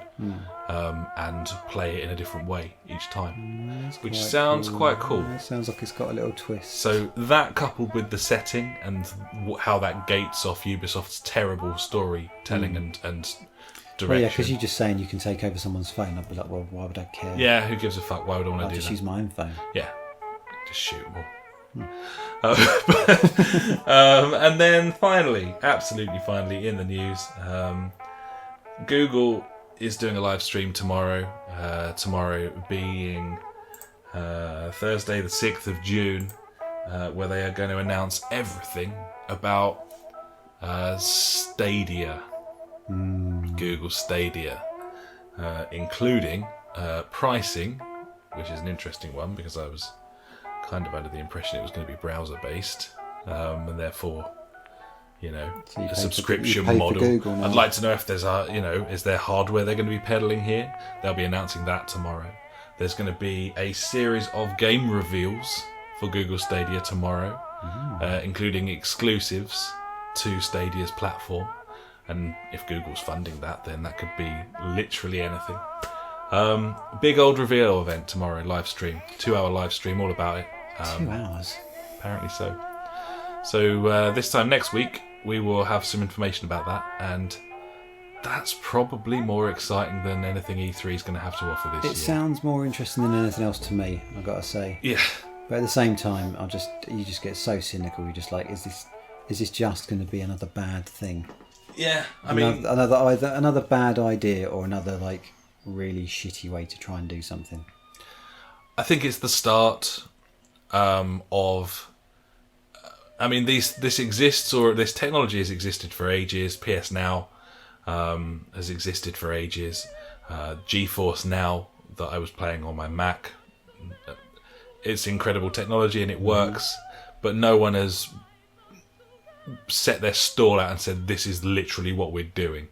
and play it in a different way each time, which sounds quite cool. It sounds like it's got a little twist. So that, coupled with the setting and how that gates off Ubisoft's terrible storytelling and direction. Well, yeah, because you're just saying you can take over someone's phone. I'd be like, well, why would I care? Yeah, who gives a fuck? Why would I want to do just that? use my own phone. Yeah, just shoot them all. And then finally, absolutely finally, in the news, Google is doing a live stream tomorrow. Tomorrow being Thursday, the 6th of June, where they are going to announce everything about Stadia, Google Stadia, including pricing, which is an interesting one because I was kind of under the impression it was going to be browser based, and therefore, So a subscription you pay model. for Google now. I'd like to know if there's is there hardware they're going to be peddling here? They'll be announcing that tomorrow. There's going to be a series of game reveals for Google Stadia tomorrow, including exclusives to Stadia's platform. And if Google's funding that, then that could be literally anything. Big old reveal event tomorrow, live stream, 2-hour live stream, all about it. 2 hours? Apparently so. So this time next week, we will have some information about that, and that's probably more exciting than anything E3 is going to have to offer this year. It sounds more interesting than anything else to me, I've got to say. Yeah. But at the same time, you just get so cynical. You're just like, is this just going to be another bad thing? Yeah, I mean, another bad idea or another like really shitty way to try and do something. I think it's the start of. I mean, this exists, or this technology has existed for ages. PS Now has existed for ages. GeForce Now that I was playing on my Mac, it's incredible technology and it works, but no one has set their stall out and said this is literally what we're doing.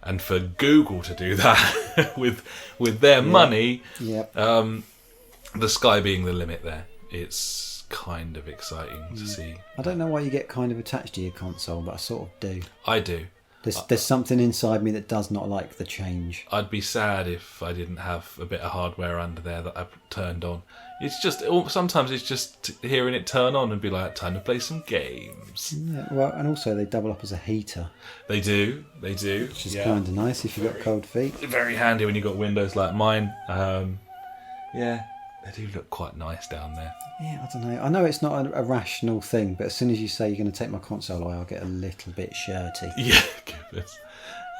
And for Google to do that with their money, the sky being the limit there, it's kind of exciting to see. I don't know why you get kind of attached to your console, but I sort of do. I do. There's something inside me that does not like the change. I'd be sad if I didn't have a bit of hardware under there that I turned on. It's just, sometimes it's just hearing it turn on and be like, time to play some games. Yeah, well, and also they double up as a heater. They do. Which is kind of nice if you've got cold feet. Very handy when you've got windows like mine. They do look quite nice down there. Yeah, I don't know. I know it's not a rational thing, but as soon as you say you're going to take my console away, I'll get a little bit shirty. Yeah, goodness.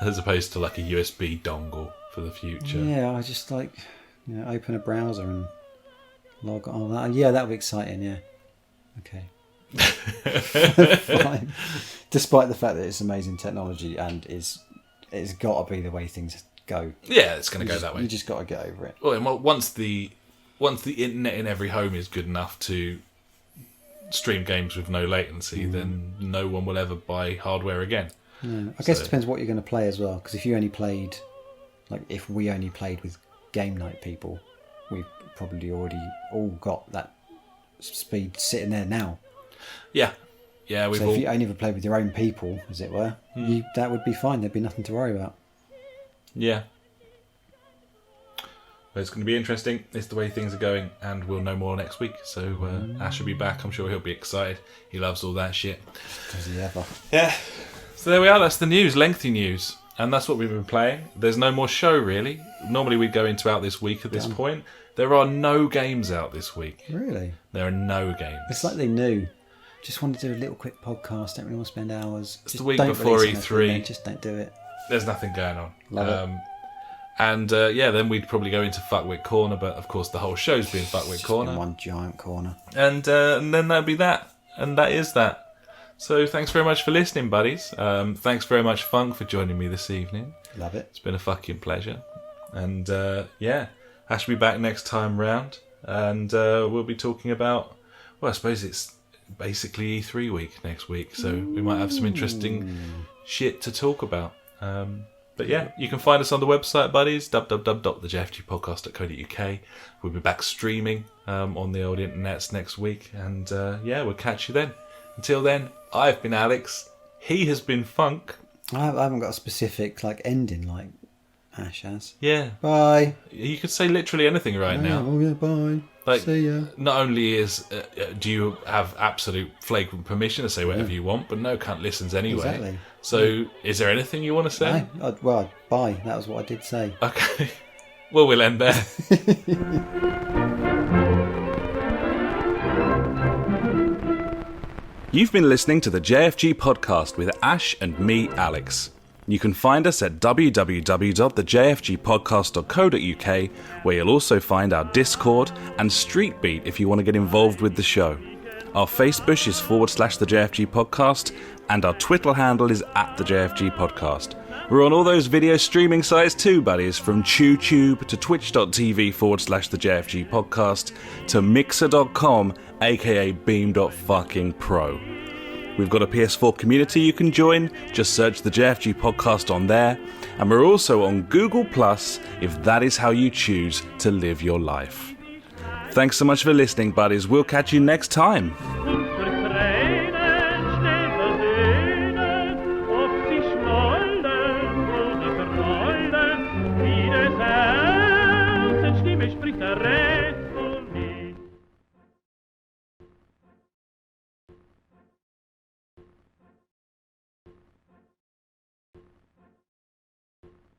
As opposed to like a USB dongle for the future. Yeah, I just like, open a browser and log on. That would be exciting, yeah. Okay. Fine. Despite the fact that it's amazing technology and it's got to be the way things go. Yeah, it's going to go that way. You just got to get over it. Well, once the internet in every home is good enough to stream games with no latency, then no one will ever buy hardware again. Yeah. I guess it depends what you're going to play as well. Because if you only played, if we only played with game night people, we've probably already all got that speed sitting there now. Yeah. We've so if you only ever played with your own people, as it were, that would be fine. There'd be nothing to worry about. Yeah. But it's going to be interesting. It's the way things are going, and we'll know more next week. So Ash will be back. I'm sure he'll be excited. He loves all that shit. Does he ever? Yeah. So there we are. That's the news. Lengthy news. And that's what we've been playing. There's no more show, really. Normally we'd go into out this week at this point. There are no games out this week. Really? There are no games. It's like they knew. Just want to do a little quick podcast. Don't really want to spend hours. It's the week before E3. Just don't do it. There's nothing going on. Love it. And then we'd probably go into Fuckwit Corner, but of course the whole show's been Fuckwit Corner. Been one giant corner. And then that'd be that. And that is that. So thanks very much for listening, buddies. Thanks very much, Funk, for joining me this evening. Love it. It's been a fucking pleasure. And Ash will be back next time round. And we'll be talking about, well, I suppose it's basically E3 week next week. So we might have some interesting shit to talk about. But yeah, you can find us on the website, buddies, www.thejfgpodcast.co.uk. We'll be back streaming on the old internets next week. And we'll catch you then. Until then, I've been Alex. He has been Funk. I haven't got a specific ending like Ash has. Yeah. Bye. You could say literally anything right now. Oh yeah, bye. See ya. Not only do you have absolute flagrant permission to say whatever you want, but no cunt listens anyway. Exactly. So, is there anything you want to say? Well, bye. That was what I did say. Okay. Well, we'll end there. You've been listening to the JfG Podcast with Ash and me, Alex. You can find us at www.thejfgpodcast.co.uk, where you'll also find our Discord and Street Beat if you want to get involved with the show. Our Facebook is /the JfG Podcast, and our Twitter handle is @the JfG Podcast. We're on all those video streaming sites too, buddies, from TubeTube to twitch.tv /the JfG Podcast to mixer.com, aka beam.fucking-pro. We've got a PS4 community you can join, just search the JfG Podcast on there, and we're also on Google Plus if that is how you choose to live your life. Thanks so much for listening, buddies. We'll catch you next time.